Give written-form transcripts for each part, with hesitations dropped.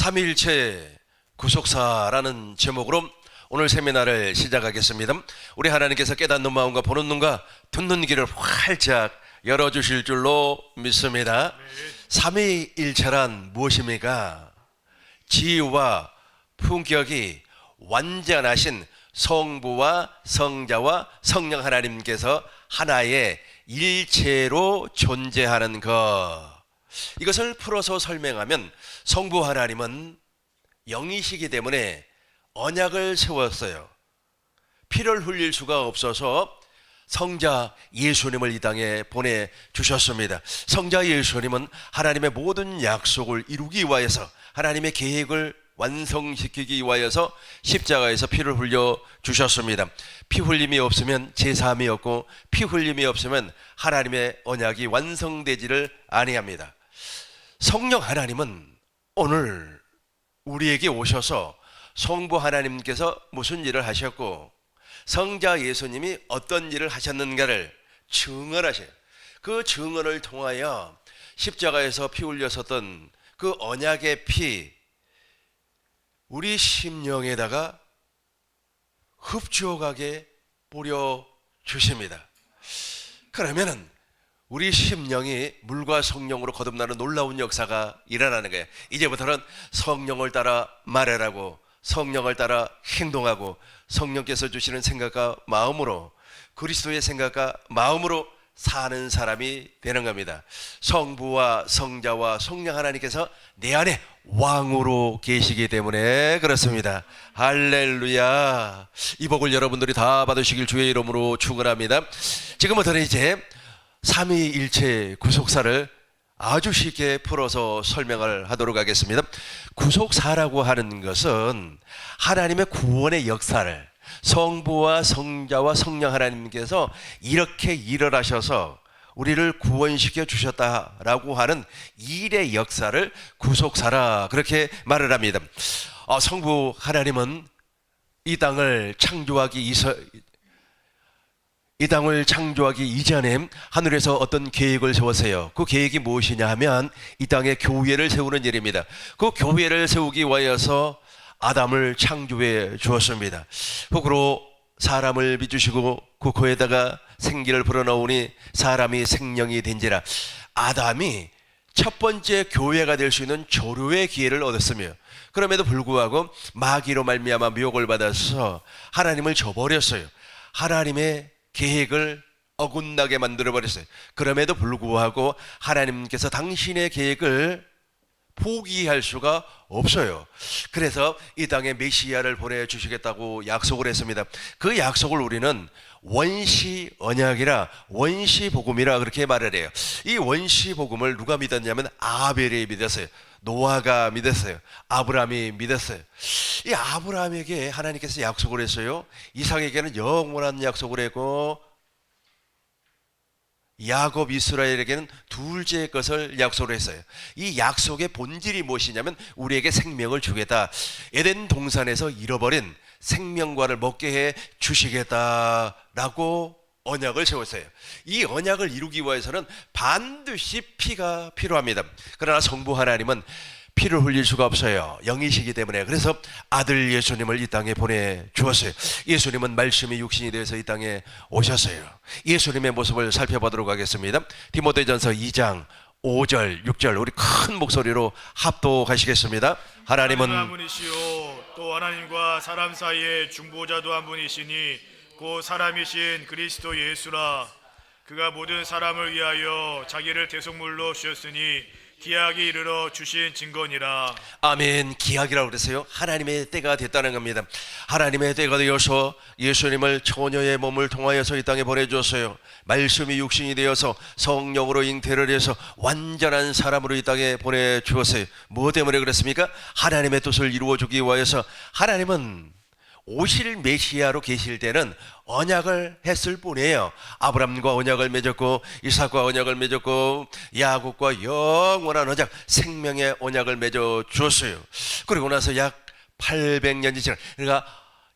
삼위일체 구속사라는 제목으로 오늘 세미나를 시작하겠습니다. 우리 하나님께서 깨닫는 마음과 보는 눈과 듣는 귀를 활짝 열어주실 줄로 믿습니다. 삼위일체란 무엇입니까? 지위와 품격이 완전하신 성부와 성자와 성령 하나님께서 하나의 일체로 존재하는 것, 이것을 풀어서 설명하면 성부 하나님은 영이시기 때문에 언약을 세웠어요. 피를 흘릴 수가 없어서 성자 예수님을 이 땅에 보내주셨습니다. 성자 예수님은 하나님의 모든 약속을 이루기 위하여서, 하나님의 계획을 완성시키기 위하여서 십자가에서 피를 흘려 주셨습니다. 피 흘림이 없으면 제사함이 없고, 피 흘림이 없으면 하나님의 언약이 완성되지를 아니합니다. 성령 하나님은 오늘 우리에게 오셔서 성부 하나님께서 무슨 일을 하셨고 성자 예수님이 어떤 일을 하셨는가를 증언하셔요. 그 증언을 통하여 십자가에서 피 흘렸었던 그 언약의 피, 우리 심령에다가 흡족하게 뿌려 주십니다. 그러면은 우리 심령이 물과 성령으로 거듭나는 놀라운 역사가 일어나는 거예요. 이제부터는 성령을 따라 말하라고, 성령을 따라 행동하고, 성령께서 주시는 생각과 마음으로, 그리스도의 생각과 마음으로 사는 사람이 되는 겁니다. 성부와 성자와 성령 하나님께서 내 안에 왕으로 계시기 때문에 그렇습니다. 할렐루야. 이 복을 여러분들이 다 받으시길 주의 이름으로 축원합니다. 지금부터는 이제 삼위일체 구속사를 아주 쉽게 풀어서 설명을 하도록 하겠습니다. 구속사라고 하는 것은 하나님의 구원의 역사를 성부와 성자와 성령 하나님께서 이렇게 일을 하셔서 우리를 구원시켜 주셨다라고 하는 일의 역사를 구속사라, 그렇게 말을 합니다. 성부 하나님은 이 땅을 창조하기 이전에 하늘에서 어떤 계획을 세웠어요. 그 계획이 무엇이냐 하면 이 땅에 교회를 세우는 일입니다. 그 교회를 세우기 위하여서 아담을 창조해 주었습니다. 흙으로 사람을 빚으시고 그 코에다가 생기를 불어넣으니 사람이 생명이 된지라. 아담이 첫 번째 교회가 될 수 있는 조류의 기회를 얻었으며, 그럼에도 불구하고 마귀로 말미암아 미혹을 받아서 하나님을 저버렸어요. 하나님의 계획을 어긋나게 만들어버렸어요. 그럼에도 불구하고 하나님께서 당신의 계획을 포기할 수가 없어요. 그래서 이 땅에 메시아를 보내주시겠다고 약속을 했습니다. 그 약속을 우리는 원시 언약이라, 원시 복음이라 그렇게 말을 해요. 이 원시 복음을 누가 믿었냐면 아벨이 믿었어요. 노아가 믿었어요. 아브라함이 믿었어요. 이 아브라함에게 하나님께서 약속을 했어요. 이삭에게는 영원한 약속을 했고, 야곱 이스라엘에게는 둘째 것을 약속을 했어요. 이 약속의 본질이 무엇이냐면 우리에게 생명을 주겠다, 에덴 동산에서 잃어버린 생명과를 먹게 해 주시겠다라고 언약을 세웠어요. 이 언약을 이루기 위해서는 반드시 피가 필요합니다. 그러나 성부 하나님은 피를 흘릴 수가 없어요. 영이시기 때문에. 그래서 아들 예수님을 이 땅에 보내주었어요. 예수님은 말씀이 육신이 되어서 이 땅에 오셨어요. 예수님의 모습을 살펴보도록 하겠습니다. 디모데전서 2장 5절 6절 우리 큰 목소리로 합독하시겠습니다. 하나님은 한 분이시요 또 하나님과 사람 사이의 중보자도 한 분이시니 곧 사람이신 그리스도 예수라. 그가 모든 사람을 위하여 자기를 대속물로 주셨으니 기약이 이르러 주신 증거니라. 아멘. 기약이라고 그랬어요. 하나님의 때가 됐다는 겁니다. 하나님의 때가 되어서 예수님을 처녀의 몸을 통하여서 이 땅에 보내주었어요. 말씀이 육신이 되어서 성령으로 잉태를 해서 완전한 사람으로 이 땅에 보내주었어요. 무엇 때문에 그랬습니까? 하나님의 뜻을 이루어주기 위하여서. 하나님은 오실 메시아로 계실 때는 언약을 했을 뿐이에요. 아브람과 언약을 맺었고, 이삭과 언약을 맺었고, 야곱과 영원한 언약, 생명의 언약을 맺어 주었어요. 그리고 나서 약 800년이 지나, 그러니까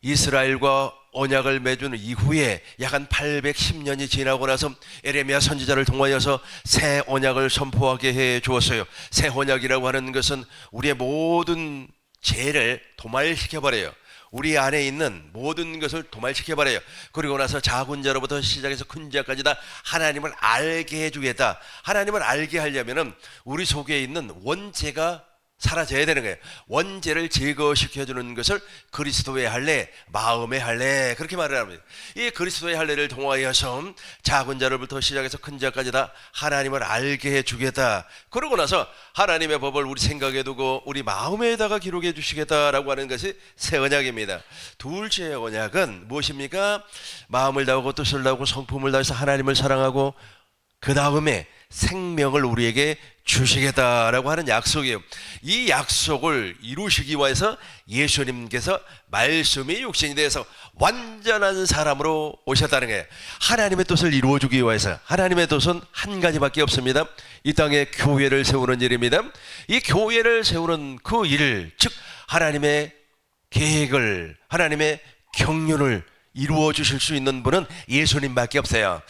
이스라엘과 언약을 맺은 이후에 약 한 810년이 지나고 나서 에레미야 선지자를 통하여서 새 언약을 선포하게 해 주었어요. 새 언약이라고 하는 것은 우리의 모든 죄를 도말시켜버려요. 우리 안에 있는 모든 것을 도말시켜버려요. 그리고 나서 작은 자로부터 시작해서 큰 자까지 다 하나님을 알게 해주겠다. 하나님을 알게 하려면은 우리 속에 있는 원죄가 사라져야 되는 거예요. 원죄를 제거시켜주는 것을 그리스도의 할례, 마음의 할례, 그렇게 말을 합니다. 이 그리스도의 할례를 통하여서 작은 자로부터 시작해서 큰 자까지 다 하나님을 알게 해주겠다. 그러고 나서 하나님의 법을 우리 생각에 두고 우리 마음에다가 기록해 주시겠다라고 하는 것이 새 언약입니다. 둘째 언약은 무엇입니까? 마음을 다하고 뜻을 다하고 성품을 다해서 하나님을 사랑하고 그 다음에 생명을 우리에게 주시겠다라고 하는 약속이에요. 이 약속을 이루시기 위해서 예수님께서 말씀이 육신이 되어서 완전한 사람으로 오셨다는 거예요. 하나님의 뜻을 이루어주기 위해서. 하나님의 뜻은 한 가지밖에 없습니다. 이 땅에 교회를 세우는 일입니다. 이 교회를 세우는 그 일, 즉 하나님의 계획을, 하나님의 경륜을 이루어 주실 수 있는 분은 예수님밖에 없어요.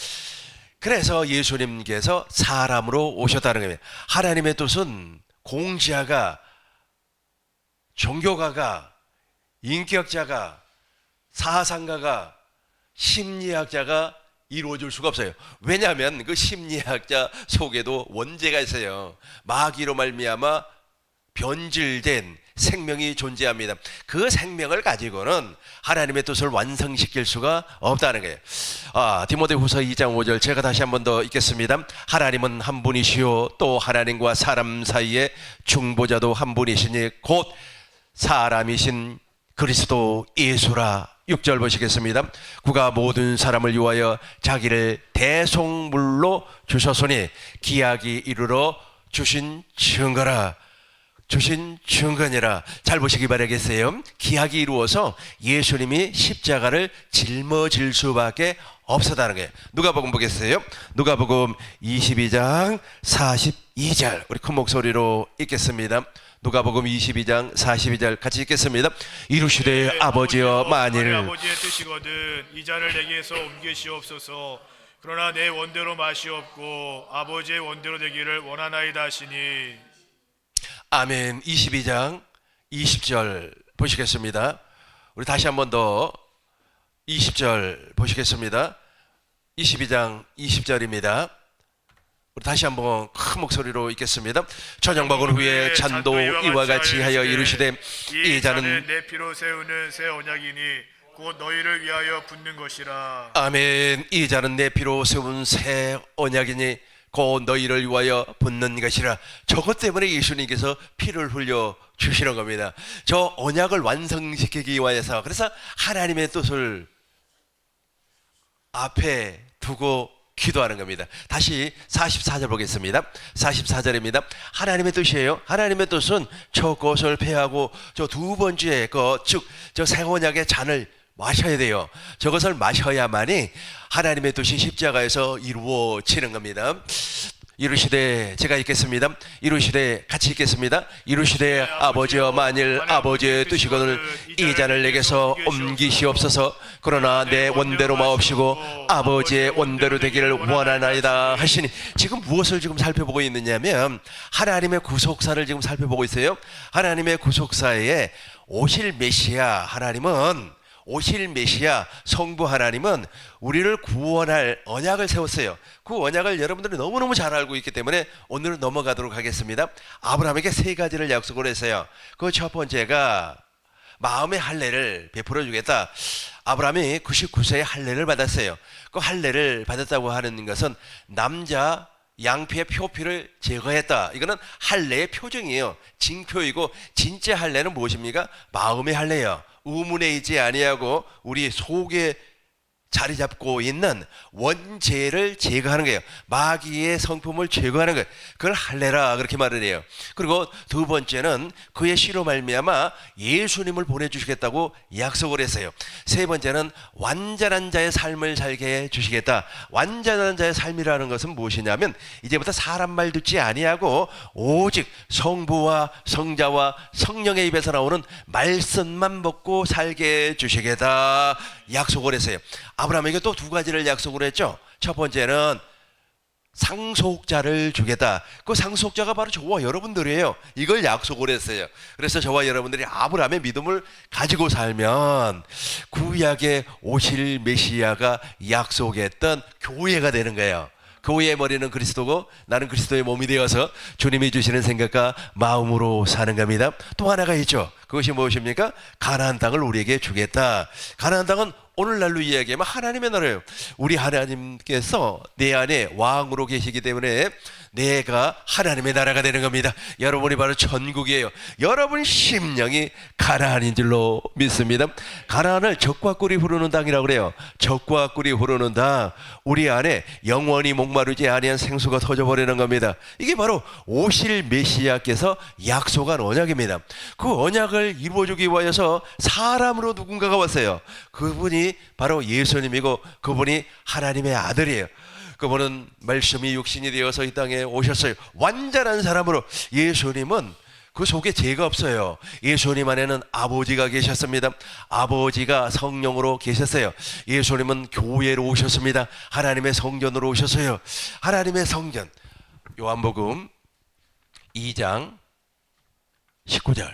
그래서 예수님께서 사람으로 오셨다는 겁니다. 하나님의 뜻은 공자가, 종교가가, 인격자가, 사상가가, 심리학자가 이루어질 수가 없어요. 왜냐하면 그 심리학자 속에도 원죄가 있어요. 마귀로 말미암아 변질된 생명이 존재합니다. 그 생명을 가지고는 하나님의 뜻을 완성시킬 수가 없다는 거예요. 디모데후서 2장 5절 제가 다시 한 번 더 읽겠습니다. 하나님은 한 분이시요 또 하나님과 사람 사이에 중보자도 한 분이시니 곧 사람이신 그리스도 예수라. 6절 보시겠습니다. 그가 모든 사람을 위하여 자기를 대속물로 주셨으니 기약이 이르러 주신 증거라. 주신 증거니라. 잘 보시기 바라겠어요. 기약이 이루어서 예수님이 십자가를 짊어질 수밖에 없었다는 거예요. 누가복음 보겠어요. 누가복음 22장 42절 우리 큰 목소리로 읽겠습니다. 누가복음 22장 42절 같이 읽겠습니다. 이르시되 아버지여 만일 아버지의 뜻이거든 이 잔을 내게서 옮기시옵소서. 그러나 내 원대로 마시옵고 아버지의 원대로 되기를 원하나이다 하시니. 아멘. 22장 20절 보시겠습니다. 우리 다시 한 번 더 20절 보시겠습니다. 22장 20절입니다. 우리 다시 한번 큰 목소리로 읽겠습니다. 저녁 먹은 후에 잔도 이와 같이 하여 이르시되 이 잔은 내 피로 세우는 새 언약이니 곧 너희를 위하여 붓는 것이라. 아멘. 이 잔은 내 피로 세운 새 언약이니 곧 너희를 위하여 붓는 것이라. 저것 때문에 예수님께서 피를 흘려 주시는 겁니다. 저 언약을 완성시키기 위해서. 그래서 하나님의 뜻을 앞에 두고 기도하는 겁니다. 다시 44절 보겠습니다. 44절입니다. 하나님의 뜻이에요. 하나님의 뜻은 저것을 패하고 저 두 번째 것, 즉 저 새 언약의 잔을 마셔야 돼요. 저것을 마셔야만이 하나님의 뜻이 십자가에서 이루어지는 겁니다. 이르시되 제가 읽겠습니다. 이르시되 같이 읽겠습니다. 이르시되 아버지여 만일 아버지의 뜻이거늘 이 잔을 내게서 옮기시옵소서. 그러나 내 원대로 마옵시고 아버지의 원대로 되기를 원하나이다 하시니. 지금 무엇을 지금 살펴보고 있느냐면 하나님의 구속사를 지금 살펴보고 있어요. 하나님의 구속사에 오실 메시아 하나님은, 오실 메시아 성부 하나님은 우리를 구원할 언약을 세웠어요. 그 언약을 여러분들이 너무너무 잘 알고 있기 때문에 오늘은 넘어가도록 하겠습니다. 아브라함에게 세 가지를 약속을 했어요. 그 첫 번째가 마음의 할례를 베풀어 주겠다. 아브라함이 99세에 할례를 받았어요. 그 할례를 받았다고 하는 것은 남자 양피의 표피를 제거했다. 이거는 할례의 표정이에요. 징표이고 진짜 할례는 무엇입니까? 마음의 할례예요. 의문에 있지 아니하고 우리 속에 자리 잡고 있는 원죄를 제거하는 거예요. 마귀의 성품을 제거하는 거예요. 그걸 할례라 그렇게 말을 해요. 그리고 두 번째는 그의 씨로 말미암아 예수님을 보내주시겠다고 약속을 했어요. 세 번째는 완전한 자의 삶을 살게 해주시겠다. 완전한 자의 삶이라는 것은 무엇이냐면 이제부터 사람 말 듣지 아니하고 오직 성부와 성자와 성령의 입에서 나오는 말씀만 먹고 살게 해주시겠다. 약속을 했어요. 아브라함에게 또 두 가지를 약속을 했죠. 첫 번째는 상속자를 주겠다. 그 상속자가 바로 저와 여러분들이에요. 이걸 약속을 했어요. 그래서 저와 여러분들이 아브라함의 믿음을 가지고 살면 구약에 오실 메시아가 약속했던 교회가 되는 거예요. 교회의 머리는 그리스도고 나는 그리스도의 몸이 되어서 주님이 주시는 생각과 마음으로 사는 겁니다. 또 하나가 있죠. 그것이 무엇입니까? 가나안 땅을 우리에게 주겠다. 가나안 땅은 오늘날로 이야기하면 하나님의 나라예요. 우리 하나님께서 내 안에 왕으로 계시기 때문에 내가 하나님의 나라가 되는 겁니다. 여러분이 바로 천국이에요. 여러분 심령이 가나안인 줄로 믿습니다. 가나안을 적과 꿀이 흐르는 땅이라고 그래요. 적과 꿀이 흐르는 땅. 우리 안에 영원히 목마르지 아니한 생수가 터져버리는 겁니다. 이게 바로 오실 메시아께서 약속한 언약입니다. 그 언약을 이루어주기 위해서 사람으로 누군가가 왔어요. 그분이 바로 예수님이고 그분이 하나님의 아들이에요. 그분은 말씀이 육신이 되어서 이 땅에 오셨어요. 완전한 사람으로. 예수님은 그 속에 죄가 없어요. 예수님 안에는 아버지가 계셨습니다. 아버지가 성령으로 계셨어요. 예수님은 교회로 오셨습니다. 하나님의 성전으로 오셨어요. 하나님의 성전. 요한복음 2장 19절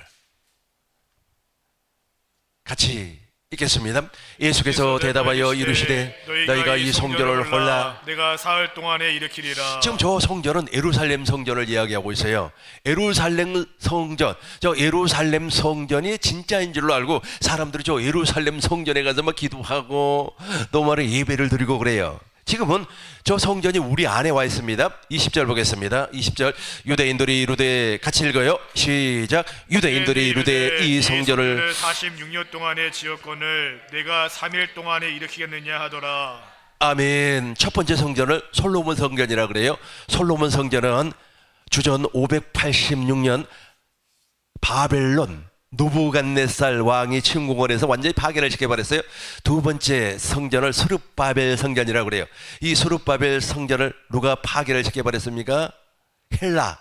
같이 읽겠습니다. 예수께서 대답하여 이르시되 너희가 이 성전을 헐라 내가 사흘 동안에 일으키리라. 지금 저 성전은 예루살렘 성전을 이야기하고 있어요. 예루살렘 성전, 저 예루살렘 성전이 진짜인 줄로 알고 사람들이 저 예루살렘 성전에 가서 막 기도하고 또 말에 예배를 드리고 그래요. 지금은 저 성전이 우리 안에 와 있습니다. 20절 보겠습니다. 20절 유대인들이 이르되 같이 읽어요. 시작. 유대인들이 이르되 이 성전을 46년 동안에 지었거늘 내가 3일 동안에 일으키겠느냐 하더라. 아멘. 첫 번째 성전을 솔로몬 성전이라 그래요. 솔로몬 성전은 주전 586년 바벨론 느부갓네살 왕이 침공을 해서 완전히 파괴를 시켜버렸어요. 두 번째 성전을 스룹바벨 성전이라고 그래요. 이 스룹바벨 성전을 누가 파괴를 시켜버렸습니까? 헬라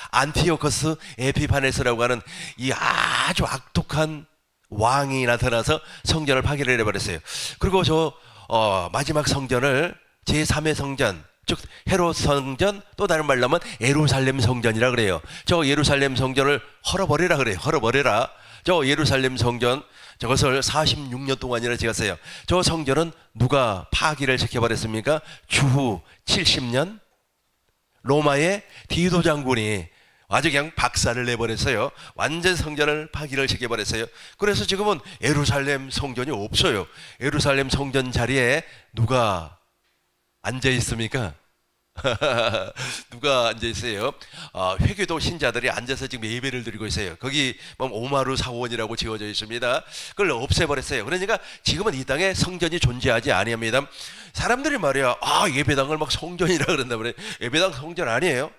안티오코스 에피파네스라고 하는 이 아주 악독한 왕이 나타나서 성전을 파괴를 해버렸어요. 그리고 저 마지막 성전을 제3의 성전, 즉 헤롯 성전, 또 다른 말로 하면 예루살렘 성전이라 그래요. 저 예루살렘 성전을 헐어버리라 그래요. 헐어버리라. 저 예루살렘 성전, 저것을 46년 동안이나 지었어요. 저 성전은 누가 파기를 시켜버렸습니까? 주후 70년 로마의 디도 장군이 아주 그냥 박살을 내버렸어요. 완전 성전을 파기를 시켜버렸어요. 그래서 지금은 예루살렘 성전이 없어요. 예루살렘 성전 자리에 누가 앉아 있습니까? 누가 앉아 있어요? 회교도 신자들이 앉아서 지금 예배를 드리고 있어요. 거기 오마루 사원이라고 지어져 있습니다. 그걸 없애버렸어요. 그러니까 지금은 이 땅에 성전이 존재하지 아니합니다. 사람들이 말이야, 예배당을 막 성전이라 그런다 그래. 예배당 성전 아니에요.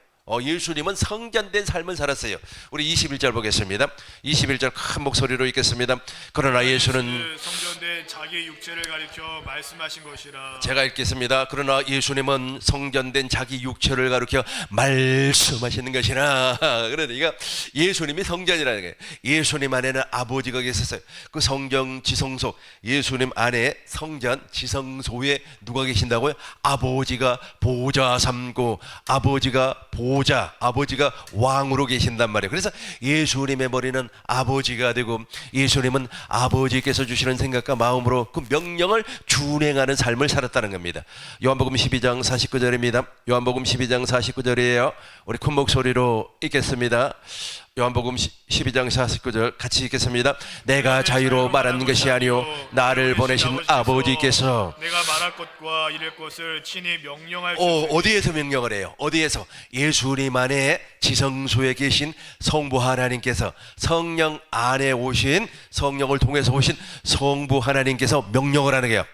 예수님은 성전된 삶을 살았어요. 우리 21절 보겠습니다. 21절 큰 목소리로 읽겠습니다. 그러나 예수는 성전된 자기 육체를 가리켜 말씀하신 것이라. 제가 읽겠습니다. 그러나 예수님은 성전된 자기 육체를 가리켜 말씀하시는 것이라. 그러니까 예수님이 성전이라는 거예요. 예수님 안에는 아버지가 계셨어요. 그 성전 지성소, 예수님 안에 성전 지성소에 누가 계신다고요? 아버지가 보좌 삼고 아버지가 왕으로 계신단 말이에요. 그래서 예수님의 머리는 아버지가 되고 예수님은 아버지께서 주시는 생각과 마음으로 그 명령을 준행하는 삶을 살았다는 겁니다. 요한복음 12장 49절입니다. 요한복음 12장 49절이에요. 우리 큰 목소리로 읽겠습니다. 요한복음 12장 49절 같이 읽겠습니다. 내가 자유로 말하는 것이 아니요 나를 보내신 아버지께서 내가 말할 것과 이럴 것을 친히 명령할 어디에서 명령을 해요? 어디에서? 예수님 안에 지성소에 계신 성부 하나님께서, 성령 안에 오신, 성령을 통해서 오신 성부 하나님께서 명령을 하는 거예요.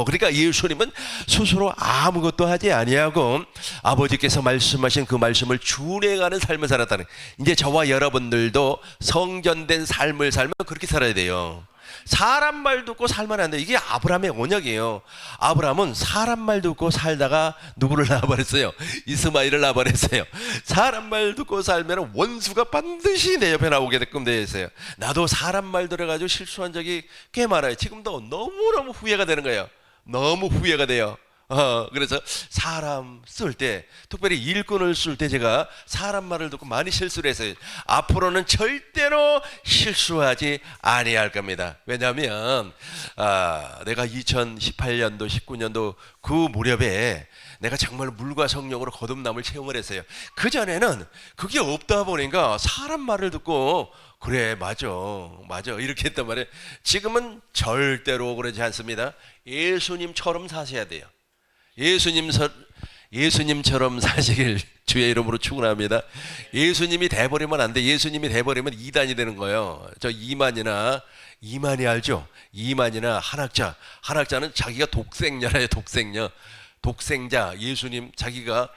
그러니까 예수님은 스스로 아무것도 하지 아니하고 아버지께서 말씀하신 그 말씀을 준행하는 삶을 살았다는 거예요. 이제 저와 여러분들도 성전된 삶을 살면 그렇게 살아야 돼요. 사람 말 듣고 살면 안 돼. 이게 아브라함의 언약이에요. 아브라함은 사람 말 듣고 살다가 누구를 낳아버렸어요? 이스마엘을 낳아버렸어요. 사람 말 듣고 살면 원수가 반드시 내 옆에 나오게 되끔 되어 있어요. 나도 사람 말 들어가지고 실수한 적이 꽤 많아요. 지금도 너무너무 후회가 되는 거예요. 너무 후회가 돼요. 그래서 사람 쓸 때, 특별히 일꾼을 쓸 때 제가 사람 말을 듣고 많이 실수를 했어요. 앞으로는 절대로 실수하지 아니할 겁니다. 왜냐하면 내가 2018년도 19년도 그 무렵에 내가 정말 물과 성령으로 거듭남을 체험을 했어요. 그전에는 그게 없다 보니까 사람 말을 듣고 그래 맞아 이렇게 했단 말이에요. 지금은 절대로 그러지 않습니다. 예수님처럼 사셔야 돼요. 예수님처럼 사시길 주의 이름으로 축원합니다. 예수님이 돼버리면 안 돼. 예수님이 돼버리면 이단이 되는 거예요. 저 이만희 알죠? 이만희나 한학자는 자기가 독생녀래요. 독생자 예수님 자기가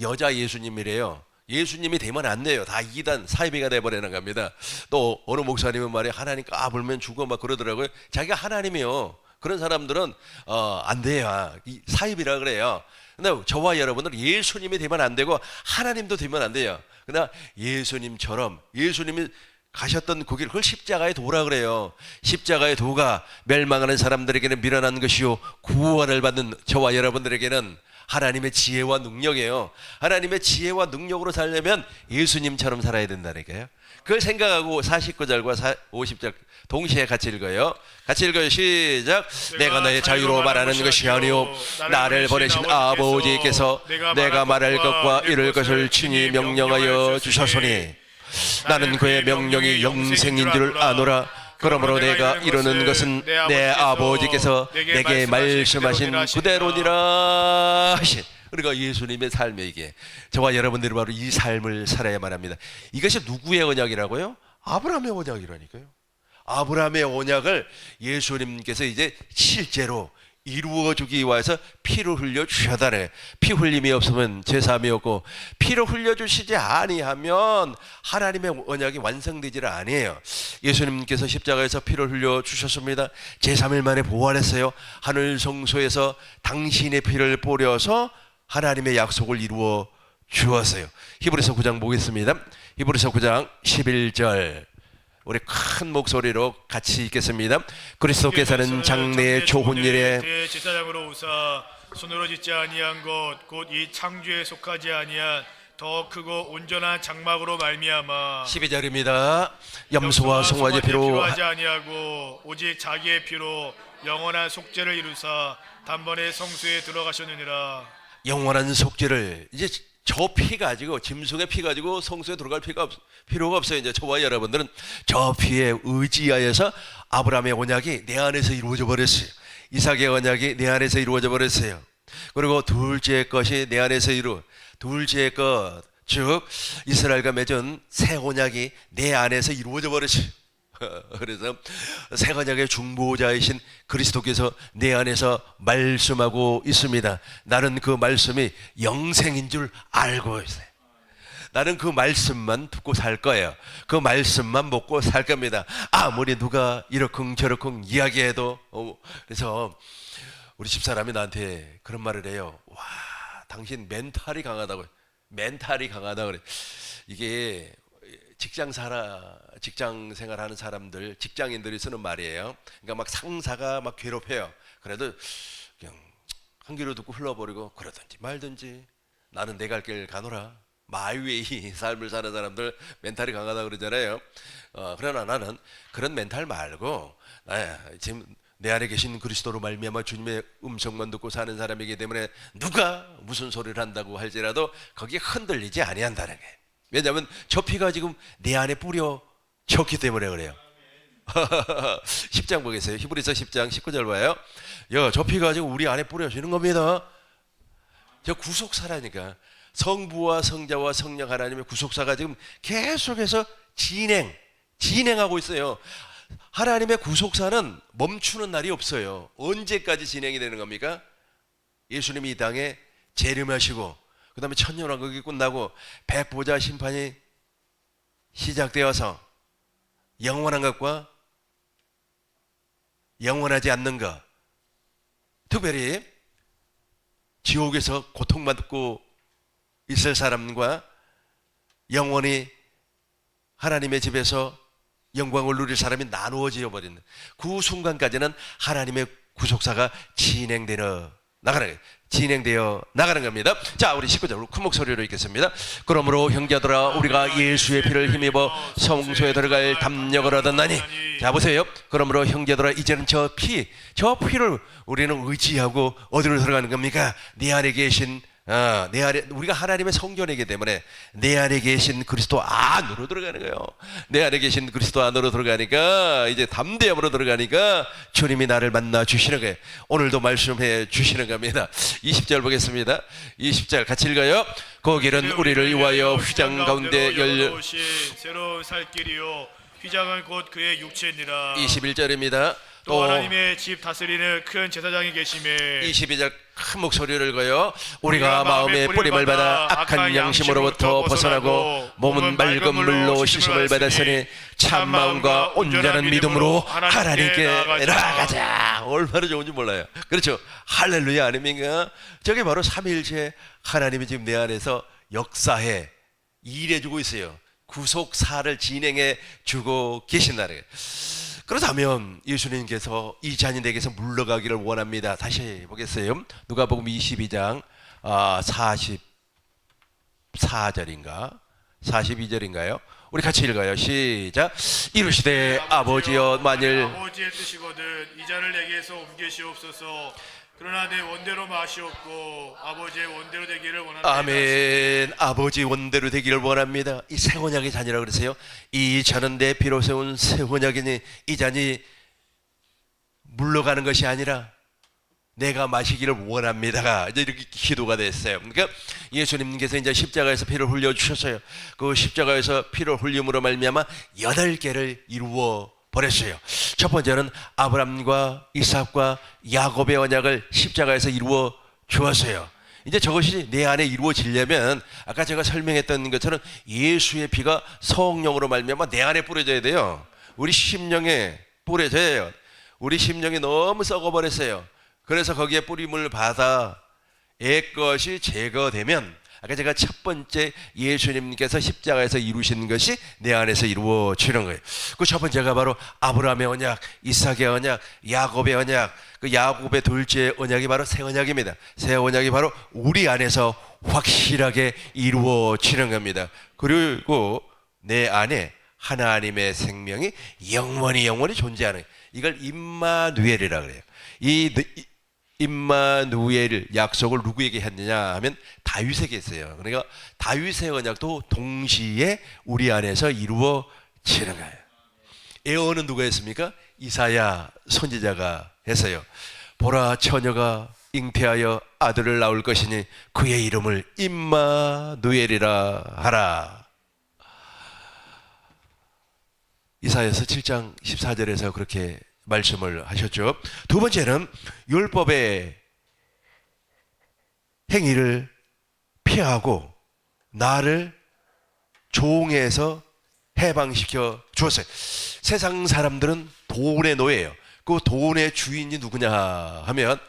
여자 예수님이래요. 예수님이 되면 안 돼요. 다 이단 사이비가 돼버리는 겁니다. 또 어느 목사님은 말이에요. 하나님 까불면 죽어 막 그러더라고요. 자기가 하나님이요. 그런 사람들은 안 돼요. 사입이라 그래요. 근데 저와 여러분들은 예수님이 되면 안 되고 하나님도 되면 안 돼요. 그러나 예수님처럼 예수님이 가셨던 그 길, 그걸 십자가의 도라 그래요. 십자가의 도가 멸망하는 사람들에게는 미련한 것이요 구원을 받는 저와 여러분들에게는 하나님의 지혜와 능력이에요. 하나님의 지혜와 능력으로 살려면 예수님처럼 살아야 된다니까요. 그걸 생각하고 49절과 50절 동시에 같이 읽어요. 시작. 내가 너의 자유로 말하는 것이 아니요 나를 보내신 아버지께서 내가 말할 것과 이룰 것을 친히 명령하여 주셨으니 나는 그의 명령이 영생인 줄 아노라. 그러므로 내가 이루는 것은 내 아버지께서 내게 말씀하신 그대로니라 하신. 그러니까 예수님의 삶에 이게 저와 여러분들이 바로 이 삶을 살아야만 합니다. 이것이 누구의 언약이라고요? 아브라함의 언약이라니까요. 아브라함의 언약을 예수님께서 이제 실제로 이루어주기 위해서 피를 흘려 주셔다래. 피 흘림이 없으면 제사함이 없고 피를 흘려 주시지 아니하면 하나님의 언약이 완성되지를 아니에요. 예수님께서 십자가에서 피를 흘려 주셨습니다. 제3일 만에 부활했어요. 하늘 성소에서 당신의 피를 뿌려서 하나님의 약속을 이루어 주었어요. 히브리서 9장 보겠습니다. 히브리서 9장 11절 우리 큰 목소리로 같이 읽겠습니다. 그리스도께서는 장래의 좋은 일에 대제사장으로 오사 손으로 짓지 아니한 것 곧 이 창조에 속하지 아니한 더 크고 온전한 장막으로 말미암아 12절입니다. 염소와 송아지 피로 하지 아니하고 오직 자기의 피로 영원한 속죄를 이루사 단번에 성소에 들어가셨느니라. 영원한 속죄를 이제 저 피 가지고 짐승의 피 가지고 성소에 들어갈 필요가 없어요. 이제 저와 여러분들은 저 피에 의지하여서 아브라함의 언약이 내 안에서 이루어져 버렸어요. 이삭의 언약이 내 안에서 이루어져 버렸어요. 그리고 둘째 것이 내 안에서 둘째 것, 즉 이스라엘과 맺은 새 언약이 내 안에서 이루어져 버렸어요. 그래서 새 언약의 중보자이신 그리스도께서 내 안에서 말씀하고 있습니다. 나는 그 말씀이 영생인 줄 알고 있어요. 나는 그 말씀만 듣고 살 거예요. 그 말씀만 먹고 살 겁니다. 아무리 누가 이러쿵 저러쿵 이야기해도. 그래서 우리 집사람이 나한테 그런 말을 해요. 와, 당신 멘탈이 강하다고. 멘탈이 강하다고 그래. 이게 직장 생활하는 사람들, 직장인들이 쓰는 말이에요. 그러니까 막 상사가 막 괴롭혀요. 그래도 그냥 한 귀로 듣고 흘러버리고 그러든지 말든지 나는 내 갈 길 가노라. 마이웨이 삶을 사는 사람들 멘탈이 강하다 그러잖아요. 그러나 나는 그런 멘탈 말고 지금 내 안에 계신 그리스도로 말미암아 주님의 음성만 듣고 사는 사람이기 때문에 누가 무슨 소리를 한다고 할지라도 거기에 흔들리지 아니한다는 거예요. 왜냐하면 저 피가 지금 내 안에 뿌려졌기 때문에 그래요. 10장 보겠어요. 히브리서 10장 19절 봐요. 저 피가 지금 우리 안에 뿌려지는 겁니다. 저 구속사라니까. 성부와 성자와 성령 하나님의 구속사가 지금 계속해서 진행하고 있어요. 하나님의 구속사는 멈추는 날이 없어요. 언제까지 진행이 되는 겁니까? 예수님이 이 땅에 재림하시고 그 다음에 천년왕국이 끝나고 백보자 심판이 시작되어서 영원한 것과 영원하지 않는 것, 특별히 지옥에서 고통받고 있을 사람과 영원히 하나님의 집에서 영광을 누릴 사람이 나누어져 버리는 그 순간까지는 하나님의 구속사가 진행되어 나가는 겁니다. 자, 우리 19절 큰 목소리로 읽겠습니다. 그러므로 형제들아, 우리가 예수의 피를 힘입어 성소에 들어갈 담력을 얻었나니. 자, 보세요. 그러므로 형제들아, 이제는 저 피를 우리는 의지하고 어디로 들어가는 겁니까? 내 안에 계신 내 안에, 우리가 하나님의 성전이기 때문에 내 안에 계신 그리스도 안으로 들어가는 거예요. 내 안에 계신 그리스도 안으로 들어가니까, 이제 담대함으로 들어가니까 주님이 나를 만나 주시는 거예요. 오늘도 말씀해 주시는 겁니다. 20절 보겠습니다. 20절 같이 읽어요. 그 길은 우리를 위하여 휘장 가운데 열려 새로운 살 길이요, 휘장은 곧 그의 육체니라. 21절입니다. 또 하나님의 집 다스리는 큰 제사장이 계심에. 22절 큰 목소리를 읽어요. 우리가 마음의 뿌림을 받아 악한 양심으로부터 벗어나고 몸은 맑은 물로 씻음을 받았으니 참 마음과 온전한 믿음으로 하나님께 나아가자. 얼마나 좋은지 몰라요. 그렇죠? 할렐루야 아닙니까? 저게 바로 삼위일체 하나님이 지금 내 안에서 역사해 일해주고 있어요. 구속사를 진행해 주고 계신다는 거예요. 그렇다면 예수님께서 이 잔인에게서 물러가기를 원합니다. 다시 보겠어요. 누가복음 22장 44절인가 42절인가요? 우리 같이 읽어요. 시작. 이르시되 아버지여, 만일 아버지의 뜻이거든 이 잔을 내게서 옮기시옵소서. 그러나 내 원대로 마시옵고 아버지의 원대로 되기를 원합니다. 아멘. 아버지 원대로 되기를 원합니다. 이 새 언약의 잔이라고 그러세요. 이 잔은 내 피로 세운 새 언약이니 이 잔이 물러가는 것이 아니라 내가 마시기를 원합니다가 이제 이렇게 기도가 됐어요. 그러니까 예수님께서 이제 십자가에서 피를 흘려 주셨어요. 그 십자가에서 피를 흘림으로 말미암아 8개를 이루어 버렸어요. 첫 번째는 아브람과 이삭과 야곱의 언약을 십자가에서 이루어 주었어요. 이제 저것이 내 안에 이루어지려면 아까 제가 설명했던 것처럼 예수의 피가 성령으로 말미암아 내 안에 뿌려져야 돼요. 우리 심령에 뿌려져야 해요. 우리 심령이 너무 썩어버렸어요. 그래서 거기에 뿌림을 받아 애것이 제거되면, 아까 제가 첫 번째 예수님께서 십자가에서 이루신 것이 내 안에서 이루어지는 거예요. 그 첫 번째가 바로 아브라함의 언약, 이삭의 언약, 야곱의 언약. 그 야곱의 둘째 언약이 바로 새 언약입니다. 새 언약이 바로 우리 안에서 확실하게 이루어지는 겁니다. 그리고 내 안에 하나님의 생명이 영원히 존재하는 거예요. 이걸 임마누엘이라 그래요. 이 임마누엘 약속을 누구에게 했느냐 하면 다윗에게 했어요. 그러니까 다윗의 언약도 동시에 우리 안에서 이루어지는 거예요. 예언은 누가 했습니까? 이사야 선지자가 했어요. 보라, 처녀가 잉태하여 아들을 낳을 것이니 그의 이름을 임마누엘이라 하라. 이사야서 7장 14절에서 그렇게 말씀을 하셨죠. 두 번째는 율법의 행위를 피하고 나를 종에서 해방시켜 주었어요. 세상 사람들은 돈의 노예예요. 그 돈의 주인이 누구냐 하면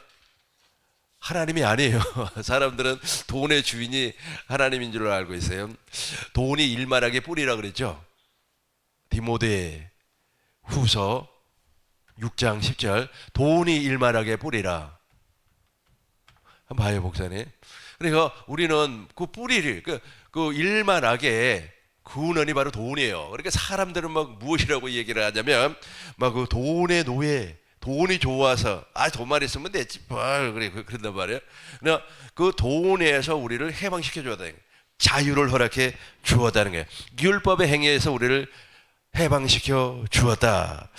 하나님이 아니에요. 사람들은 돈의 주인이 하나님인 줄 알고 있어요. 돈이 일만하게 뿌리라 그랬죠. 디모데 후서 6장 10절, 돈이 일만하게 뿌리라. 한번 봐요, 목사님. 그러니까 우리는 그 뿌리를, 그 일만하게 근원이 바로 돈이에요. 그러니까 사람들은 막 무엇이라고 얘기를 하냐면, 막 그 돈의 노예, 돈이 좋아서, 돈만 있으면 됐지, 그래, 그런단 말이에요. 그러니까 그 돈에서 우리를 해방시켜 주었다는 거예요. 자유를 허락해 주었다는 거예요. 율법의 행위에서 우리를 해방시켜 주었다.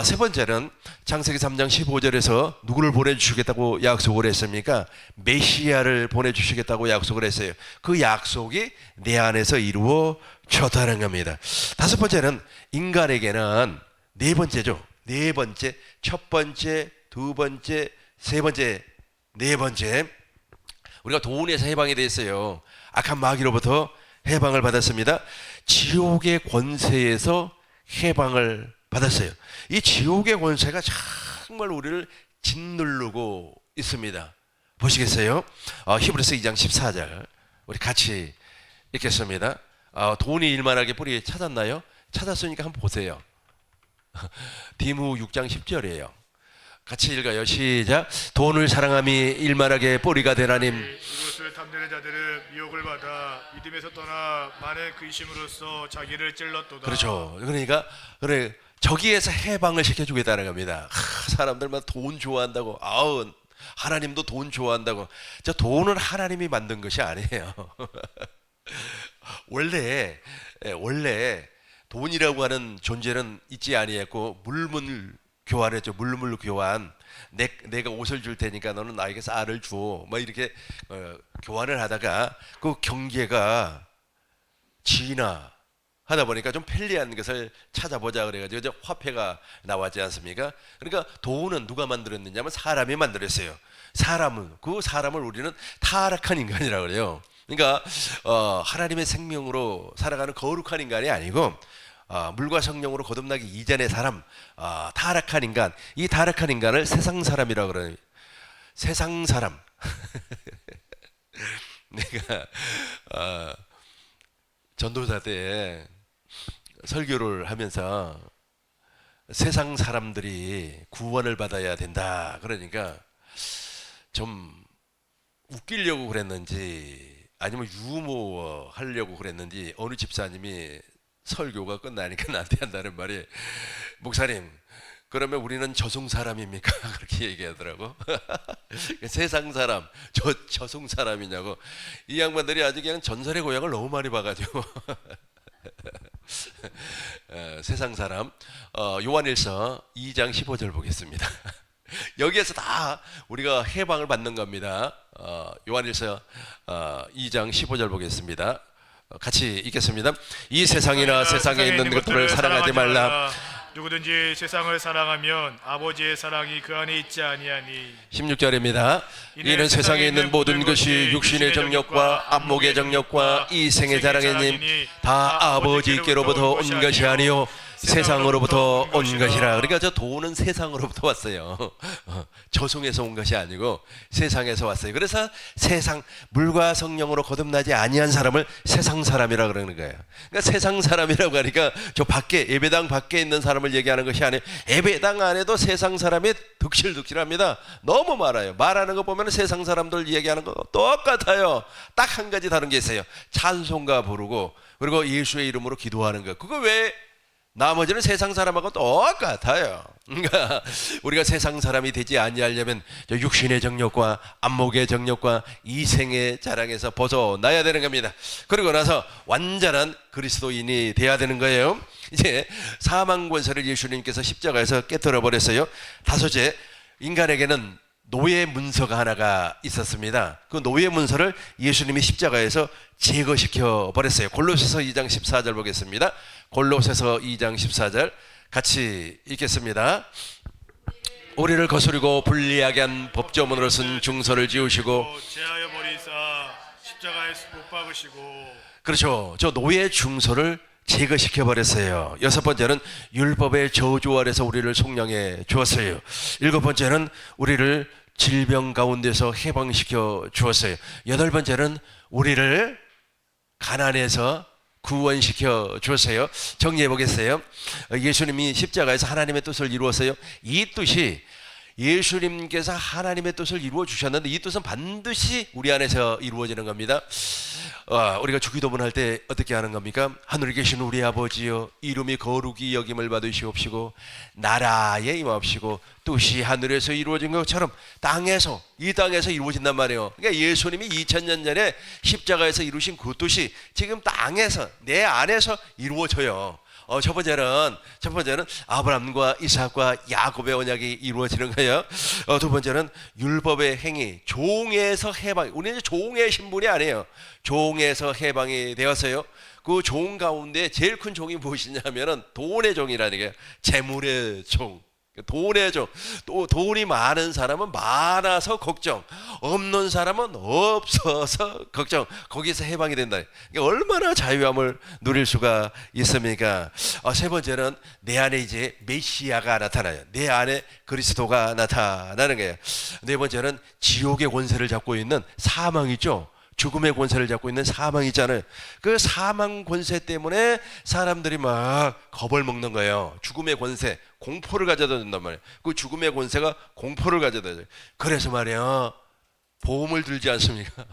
세 번째는 창세기 3장 15절에서 누구를 보내주시겠다고 약속을 했습니까? 메시아를 보내주시겠다고 약속을 했어요. 그 약속이 내 안에서 이루어졌다는 겁니다. 다섯 번째는 인간에게는 네 번째죠. 네 번째, 첫 번째, 두 번째, 세 번째, 네 번째. 우리가 돈에서 해방이 됐어요. 악한 마귀로부터 해방을 받았습니다. 지옥의 권세에서 해방을 받았어요. 이 지옥의 권세가 참 정말 우리를 짓누르고 있습니다. 보시겠어요? 히브리서 2장 14절 우리 같이 읽겠습니다. 돈이 일만하게 뿌리 찾았나요? 찾았으니까 한번 보세요. 디모 6장 10절이에요. 같이 읽어요. 시작. 돈을 사랑함이 일만하게 뿌리가 되나님. 이것을 탐내는 자들은 미혹을 받아 믿음에서 떠나 많은 근심으로써 자기를 찔렀도다. 그렇죠. 그러니까 그래 저기에서 해방을 시켜주겠다는 겁니다. 사람들만 돈 좋아한다고. 하나님도 돈 좋아한다고. 저 돈은 하나님이 만든 것이 아니에요. 원래 돈이라고 하는 존재는 있지 아니했고 물물 교환했죠. 물물 교환. 내가 옷을 줄 테니까 너는 나에게 쌀을 줘. 뭐 이렇게 교환을 하다가 그 경계가 진화하다 보니까 좀 편리한 것을 찾아보자 그래가지고 이제 화폐가 나왔지 않습니까? 그러니까 돈은 누가 만들었느냐면 사람이 만들었어요. 그 사람을 우리는 타락한 인간이라고 그래요. 그러니까 하나님의 생명으로 살아가는 거룩한 인간이 아니고 물과 성령으로 거듭나기 이전의 사람, 타락한 인간, 이 타락한 인간을 세상 사람이라고 그래요. 세상 사람. 내가 전도사 때 설교를 하면서 세상 사람들이 구원을 받아야 된다. 그러니까 좀 웃기려고 그랬는지 아니면 유머 하려고 그랬는지 어느 집사님이 설교가 끝나니까 나한테 한다는 말이 목사님 그러면 우리는 저승 사람입니까? 그렇게 얘기하더라고. 세상 사람, 저승 사람이냐고. 이 양반들이 아주 그냥 전설의 고향을 너무 많이 봐가지고 세상 사람. 요한일서 2장 15절 보겠습니다. 여기에서 다 우리가 해방을 받는 겁니다. 요한일서 2장 15절 보겠습니다. 같이 읽겠습니다. 이 세상이나 세상에 있는 것들을 사랑하지 말라. 누구든지 세상을 사랑하면 아버지의 사랑이 그 안에 있지 아니하니. 16절입니다. 이는 세상에 있는 모든 것이 육신의 정욕과 안목의 정욕과 이 생의 자랑이니 다 아버지께로부터 온 것이 아니요 세상으로부터 온 것이라. 그러니까 저 돈은 세상으로부터 왔어요. 저승에서 온 것이 아니고 세상에서 왔어요. 그래서 세상 물과 성령으로 거듭나지 아니한 사람을 세상 사람이라 그러는 거예요. 그러니까 세상 사람이라고 하니까 저 밖에 예배당 밖에 있는 사람을 얘기하는 것이 아니에요. 예배당 안에도 세상 사람이 득실득실합니다. 너무 많아요. 말하는 거 보면 세상 사람들 얘기하는 거 똑같아요. 딱 한 가지 다른 게 있어요. 찬송가 부르고 그리고 예수의 이름으로 기도하는 거. 그거 왜 나머지는 세상 사람하고 똑같아요. 그러니까 우리가 세상 사람이 되지 아니하려면 육신의 정욕과 안목의 정욕과 이생의 자랑에서 벗어나야 되는 겁니다. 그리고 나서 완전한 그리스도인이 돼야 되는 거예요. 이제 사망 권세를 예수님께서 십자가에서 깨뜨려 버렸어요. 다섯째, 인간에게는 노예 문서가 하나가 있었습니다. 그 노예 문서를 예수님이 십자가에서 제거시켜 버렸어요. 골로새서 2장 14절 보겠습니다. 골로새서 2장 14절 같이 읽겠습니다. 우리를 거스리고 불리하게 한 법조문으로 쓴 중서를 지우시고 제하여 버리사 십자가에 못 박으시고. 그렇죠. 저 노예 중서를 제거시켜 버렸어요. 여섯 번째는 율법의 저주 아래서 우리를 속량해 주었어요. 일곱 번째는 우리를 질병 가운데서 해방시켜 주었어요. 여덟 번째는 우리를 가난에서 구원시켜 주었어요. 정리해 보겠어요. 예수님이 십자가에서 하나님의 뜻을 이루었어요. 이 뜻이 예수님께서 하나님의 뜻을 이루어 주셨는데 이 뜻은 반드시 우리 안에서 이루어지는 겁니다. 우리가 주기도문 할 때 어떻게 하는 겁니까? 하늘에 계신 우리 아버지여 이름이 거룩히 여김을 받으시옵시고 나라에 임하옵시고 뜻이 하늘에서 이루어진 것처럼 이 땅에서 이루어진단 말이에요. 그러니까 예수님이 2000년 전에 십자가에서 이루신 그 뜻이 지금 땅에서 내 안에서 이루어져요. 첫 번째는 아브라함과 이삭과 야곱의 언약이 이루어지는 거예요. 두 번째는 율법의 행위, 종에서 해방. 우리는 종의 신분이 아니에요. 종에서 해방이 되었어요. 그 종 가운데 제일 큰 종이 무엇이냐면은 돈의 종이라는 게 재물의 종. 돈에 좀, 또 돈이 많은 사람은 많아서 걱정, 없는 사람은 없어서 걱정. 거기서 해방이 된다. 그러니까 얼마나 자유함을 누릴 수가 있습니까? 세 번째는 내 안에 이제 메시아가 나타나요. 내 안에 그리스도가 나타나는 거예요. 네 번째는 지옥의 권세를 잡고 있는 사망 있죠. 죽음의 권세를 잡고 있는 사망 있잖아요. 그 사망 권세 때문에 사람들이 막 겁을 먹는 거예요. 죽음의 권세, 공포를 가져다 준단 말이에요. 그 죽음의 권세가 공포를 가져다 줘요. 그래서 말이에요, 보험을 들지 않습니까?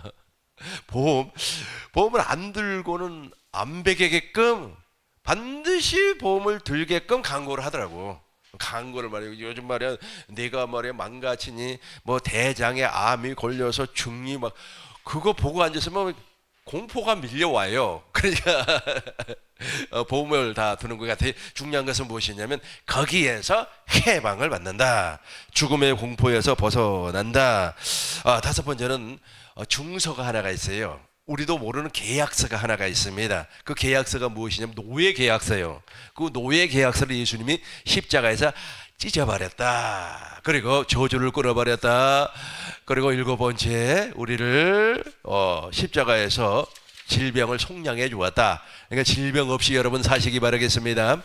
보험을 안 들고는 안 베게끔 반드시 보험을 들게끔 광고를 하더라고. 광고를 말이에요. 요즘 말이야, 내가 말이야 망가지니 뭐 대장에 암이 걸려서 죽니 막 그거 보고 앉았으면 공포가 밀려와요. 그러니까 보험을 다 두는 것 같아요. 중요한 것은 무엇이냐면 거기에서 해방을 받는다. 죽음의 공포에서 벗어난다. 다섯 번째는 중서가 하나가 있어요. 우리도 모르는 계약서가 하나가 있습니다. 그 계약서가 무엇이냐면 노예 계약서예요. 그 노예 계약서를 예수님이 십자가에서 찢어버렸다. 그리고 저주를 끊어버렸다. 그리고 일곱 번째, 우리를 십자가에서 질병을 속량해 주었다. 그러니까 질병 없이 여러분 사시기 바라겠습니다.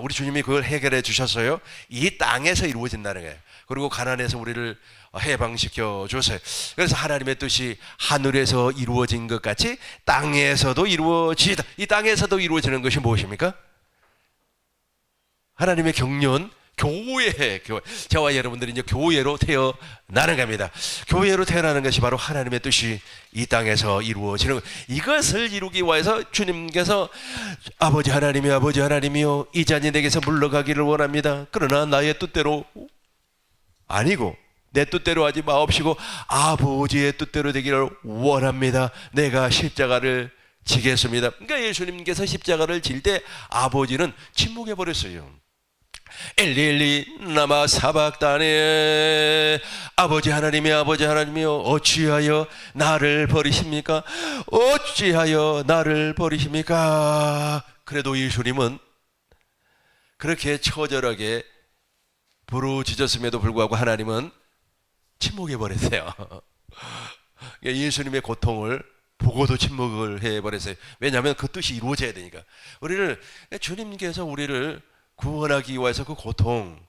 우리 주님이 그걸 해결해 주셨어요. 이 땅에서 이루어진다는 거예요. 그리고 가난에서 우리를 해방시켜 줬어요. 그래서 하나님의 뜻이 하늘에서 이루어진 것 같이 땅에서도 이루어지다. 이 땅에서도 이루어지는 것이 무엇입니까? 하나님의 경륜, 교회. 저와 여러분들이 이제 교회로 태어나는 겁니다. 교회로 태어나는 것이 바로 하나님의 뜻이 이 땅에서 이루어지는 것. 이것을 이루기 위해서 주님께서 아버지 하나님이요, 이 잔이 내게서 물러가기를 원합니다. 그러나 나의 뜻대로 아니고 내 뜻대로 하지 마옵시고 아버지의 뜻대로 되기를 원합니다. 내가 십자가를 지겠습니다. 그러니까 예수님께서 십자가를 질 때 아버지는 침묵해 버렸어요. 엘리 나마 사박다네. 아버지 하나님이요, 어찌하여 나를 버리십니까? 어찌하여 나를 버리십니까? 그래도 예수님은 그렇게 처절하게 부르짖었음에도 불구하고 하나님은 침묵해 버렸어요. 예수님의 고통을 보고도 침묵을 해버렸어요. 왜냐하면 그 뜻이 이루어져야 되니까. 주님께서 우리를 구원하기 위해서 그 고통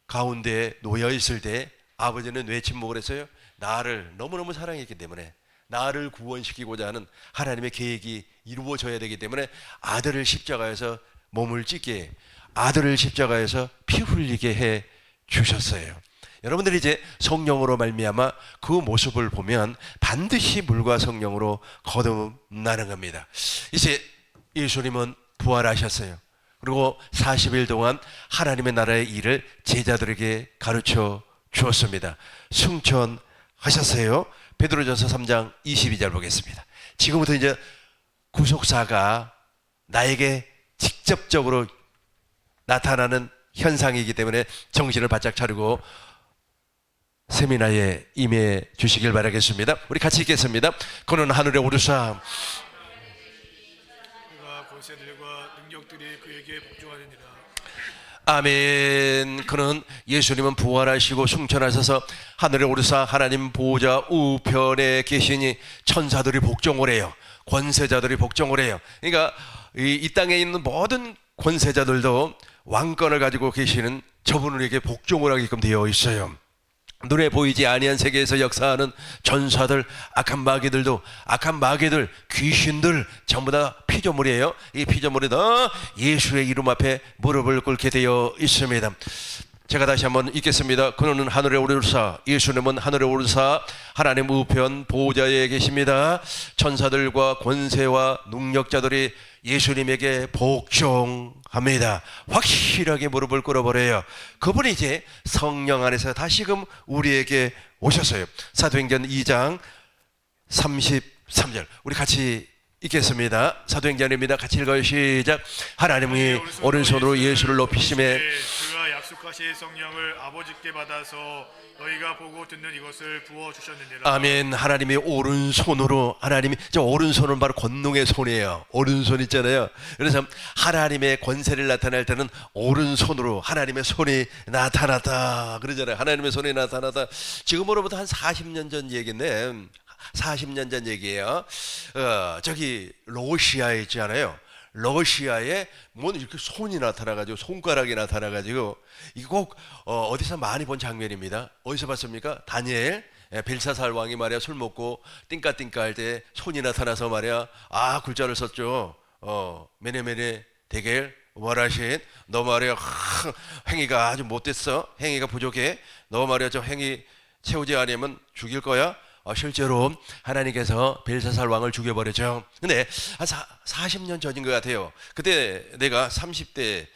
가운데 놓여 있을 때 아버지는 왜 침묵을 했어요? 나를 너무너무 사랑했기 때문에, 나를 구원시키고자 하는 하나님의 계획이 이루어져야 되기 때문에 아들을 십자가에서 몸을 찢게, 아들을 십자가에서 피 흘리게 해 주셨어요. 여러분들이 이제 성령으로 말미암아 그 모습을 보면 반드시 물과 성령으로 거듭나는 겁니다. 이제 예수님은 부활하셨어요. 그리고 40일 동안 하나님의 나라의 일을 제자들에게 가르쳐 주었습니다. 승천하셨어요. 베드로전서 3장 22절 보겠습니다. 지금부터 이제 구속사가 나에게 직접적으로 나타나는 현상이기 때문에 정신을 바짝 차리고 세미나에 임해 주시길 바라겠습니다. 우리 같이 읽겠습니다. 그는 하늘에 오르사 그가 권세들과 능력들이 그에게 복종하느니라. 아멘. 그는 예수님은 부활하시고 승천하셔서 하늘에 오르사 하나님 보호자 우편에 계시니 천사들이 복종을 해요. 권세자들이 복종을 해요. 그러니까 이 땅에 있는 모든 권세자들도 왕권을 가지고 계시는 저분에게 복종을 하게끔 되어 있어요. 눈에 보이지 아니한 세계에서 역사하는 전사들, 악한 마귀들, 귀신들 전부 다 피조물이에요. 이 피조물이 다 예수의 이름 앞에 무릎을 꿇게 되어 있습니다. 제가 다시 한번 읽겠습니다. 그는 하늘에 오르사, 예수님은 하늘에 오르사 하나님 우편 보호자에 계십니다. 천사들과 권세와 능력자들이 예수님에게 복종합니다. 확실하게 무릎을 꿇어버려요. 그분이 이제 성령 안에서 다시금 우리에게 오셨어요. 사도행전 2장 33절 우리 같이 읽겠습니다. 사도행전입니다. 같이 읽어요. 시작. 하나님이 오른손으로 예수를 높이심에 그가 약속하신 성령을 아버지께 받아서 너희가 보고 듣는 이것을 부어 주셨느니라. 아멘. 하나님이 오른손으로, 하나님이 저 오른손은 바로 권능의 손이에요. 오른손 있잖아요. 그래서 하나님의 권세를 나타낼 때는 오른손으로 하나님의 손이 나타났다 그러잖아요. 하나님의 손이 나타났다. 지금으로부터 한 40년 전 얘기인데, 40년 전 얘기예요. 저기 러시아 있잖아요. 러시아에 뭐 이렇게 손이 나타나가지고, 손가락이 나타나가지고, 이거 꼭 어디서 많이 본 장면입니다. 어디서 봤습니까? 다니엘, 벨사살 왕이 말이야 술 먹고 띵까띵까 할 때 손이 나타나서 말이야 굴자를 썼죠. 메네메네 데겔 와라신, 너 말이야 행위가 아주 못됐어. 행위가 부족해. 너 말이야 저 행위 채우지 않으면 죽일 거야. 실제로 하나님께서 벨사살 왕을 죽여버렸죠. 근데 한 40년 전인 것 같아요. 그때 내가 30대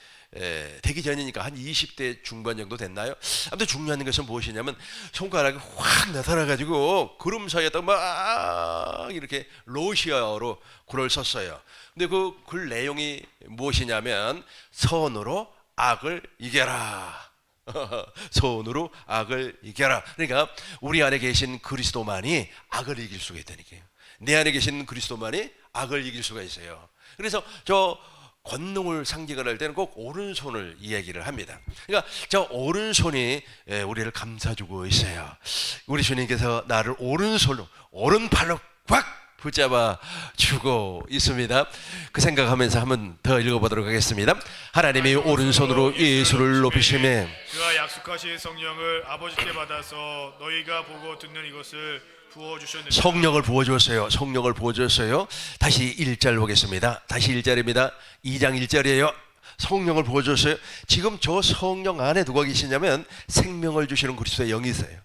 되기 전이니까 한 20대 중반 정도 됐나요? 아무튼 중요한 것은 무엇이냐면 손가락이 확 나타나가지고 구름 사이에다 막 이렇게 러시아어로 글을 썼어요. 근데 그 글 내용이 무엇이냐면 손으로 악을 이겨라. 손으로 악을 이겨라. 그러니까 우리 안에 계신 그리스도만이 악을 이길 수가 있다니까요. 내 안에 계신 그리스도만이 악을 이길 수가 있어요. 그래서 저 권능을 상징을 할 때는 꼭 오른손을 이야기를 합니다. 그러니까 저 오른손이 우리를 감싸주고 있어요. 우리 주님께서 나를 오른손으로, 오른팔로 꽉 붙잡아 주고 있습니다. 그 생각하면서 한번 더 읽어보도록 하겠습니다. 하나님이 오른손으로 예수를 높이시매 그가 약속하신 성령을 아버지께 받아서 너희가 보고 듣는 이것을 부어주셨느니라. 성령을 부어주었어요. 성령을 부어주었어요. 다시 1절 보겠습니다. 다시 1절입니다. 2장 1절이에요. 성령을 부어주었어요. 지금 저 성령 안에 누가 계시냐면 생명을 주시는 그리스도의 영이 있어요.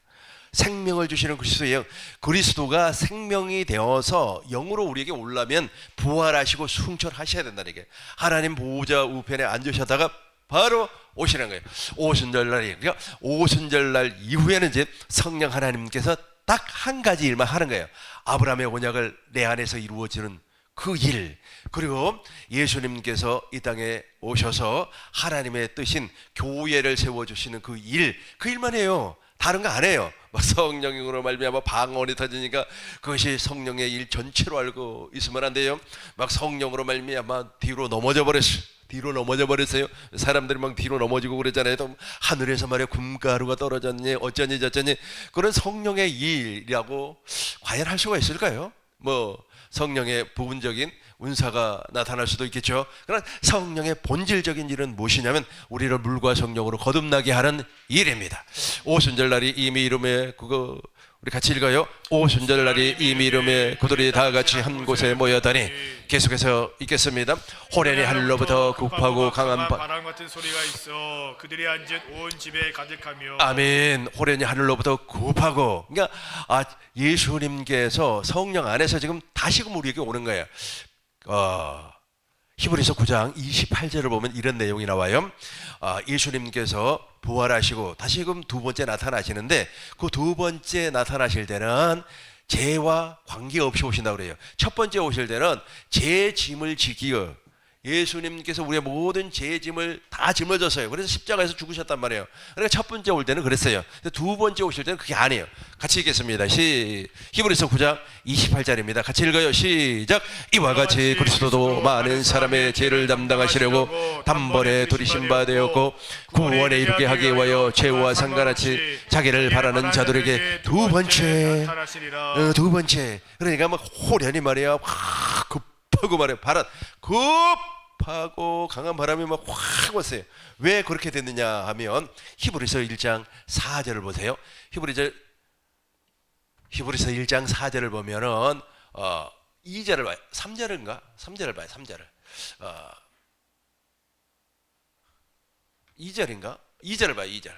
생명을 주시는 그리스도의 영. 그리스도가 생명이 되어서 영으로 우리에게 올라면 부활하시고 승천하셔야 된다는 게, 하나님 보호자 우편에 앉으셨다가 바로 오시는 거예요. 오순절날이. 그러니까 오순절날 이후에는 이제 성령 하나님께서 딱 한 가지 일만 하는 거예요. 아브라함의 언약을 내 안에서 이루어지는 그 일, 그리고 예수님께서 이 땅에 오셔서 하나님의 뜻인 교회를 세워주시는 그 일, 그 일만 해요. 다른 거 안 해요. 성령으로 말미암아 방언이 터지니까 그것이 성령의 일 전체로 알고 있으면 안 돼요. 막 성령으로 말미암아 뒤로 넘어져 버렸어요. 사람들이 막 뒤로 넘어지고 그러잖아요. 또 하늘에서 말이야 금가루가 떨어졌니 어쩌니 저쩌니. 그런 성령의 일이라고 과연 할 수가 있을까요? 뭐 성령의 부분적인 은사가 나타날 수도 있겠죠. 그러나 성령의 본질적인 일은 무엇이냐면 우리를 물과 성령으로 거듭나게 하는 일입니다. 오순절날이 이미 이름에 그거 우리 같이 읽어요. 오순절날이 이미 이름에 그들이 다 같이 한 곳에 모였다니. 계속해서 읽겠습니다. 호련히 하늘로부터 급하고 강한 바람 같은 소리가 있어 그들이 앉은 온 집에 가득하며. 아멘. 호련히 하늘로부터 급하고, 그러니까 예수님께서 성령 안에서 지금 다시금 우리에게 오는 거예요. 히브리서 9장 28절을 보면 이런 내용이 나와요. 예수님께서 부활하시고 다시금 두 번째 나타나시는데 그 두 번째 나타나실 때는 죄와 관계없이 오신다고 그래요. 첫 번째 오실 때는 죄 짐을 지기어, 예수님께서 우리의 모든 죄 짐을 다 짊어졌어요. 그래서 십자가에서 죽으셨단 말이에요. 그러니까 첫 번째 올 때는 그랬어요. 근데 두 번째 오실 때는 그게 아니에요. 같이 읽겠습니다. 히브리서 9장 28절입니다. 같이 읽어요. 시작. 이와 같이 그리스도도 많은 사람의 죄를 담당하시려고 단번에 들이신 바 되었고 구원에 이르게 하기 위하여 죄와 상관없이 자기를 바라는 자들에게 두 번째, 그러니까 막 호련히 말이야 확 급하고 말이야 급하고 강한 바람이 막 확 왔어요. 왜 그렇게 됐느냐 하면 히브리서 1장 4절을 보세요. 히브리서 1장 4절을 보면은 2절을 봐요. 3절인가? 3절을 봐요. 3절을. 2절인가? 2절을 봐요. 2절.